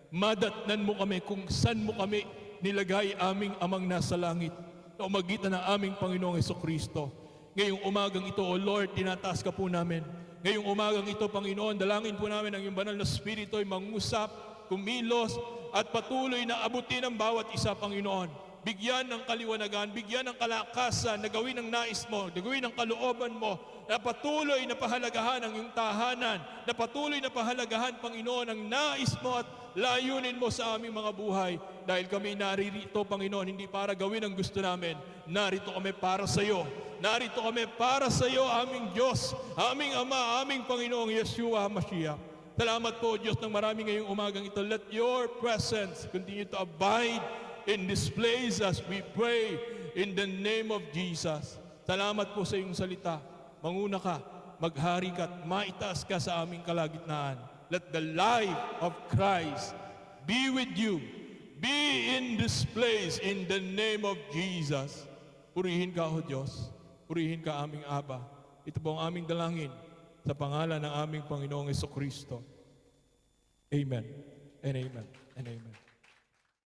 Madatnan mo kami kung saan mo kami nilagay, aming amang nasa langit, na umagitan ng aming Panginoong Jesucristo. Ngayong umagang ito, O Lord, tinataas ka po namin. Ngayong umagang ito, Panginoon, dalangin po namin ang iyong banal na Espiritu ay mangusap, kumilos, at patuloy na abutin ang bawat isa, Panginoon. Bigyan ng kaliwanagan, bigyan ng kalakasan na gawin ang nais mo, na gawin ang kalooban mo, na patuloy na pahalagahan ang iyong tahanan, na patuloy na pahalagahan, Panginoon, ang nais mo at layunin mo sa aming mga buhay. Dahil kami naririto, Panginoon, hindi para gawin ang gusto namin. Narito kami para sa iyo. Narito kami para sa iyo, aming Diyos, aming Ama, aming Panginoong Yeshua HaMashiach. Salamat po, Diyos, ng marami ngayong umagang ito. Let your presence continue to abide in this place as we pray in the name of Jesus. Salamat po sa iyong salita. Manguna ka, maghari ka at maitaas ka sa aming kalagitnaan. Let the life of Christ be with you. Be in this place in the name of Jesus. Purihin ka, O Diyos. Purihin ka, aming Aba. Ito po ang aming dalangin sa pangalan ng aming Panginoong Jesucristo. Amen and amen and amen.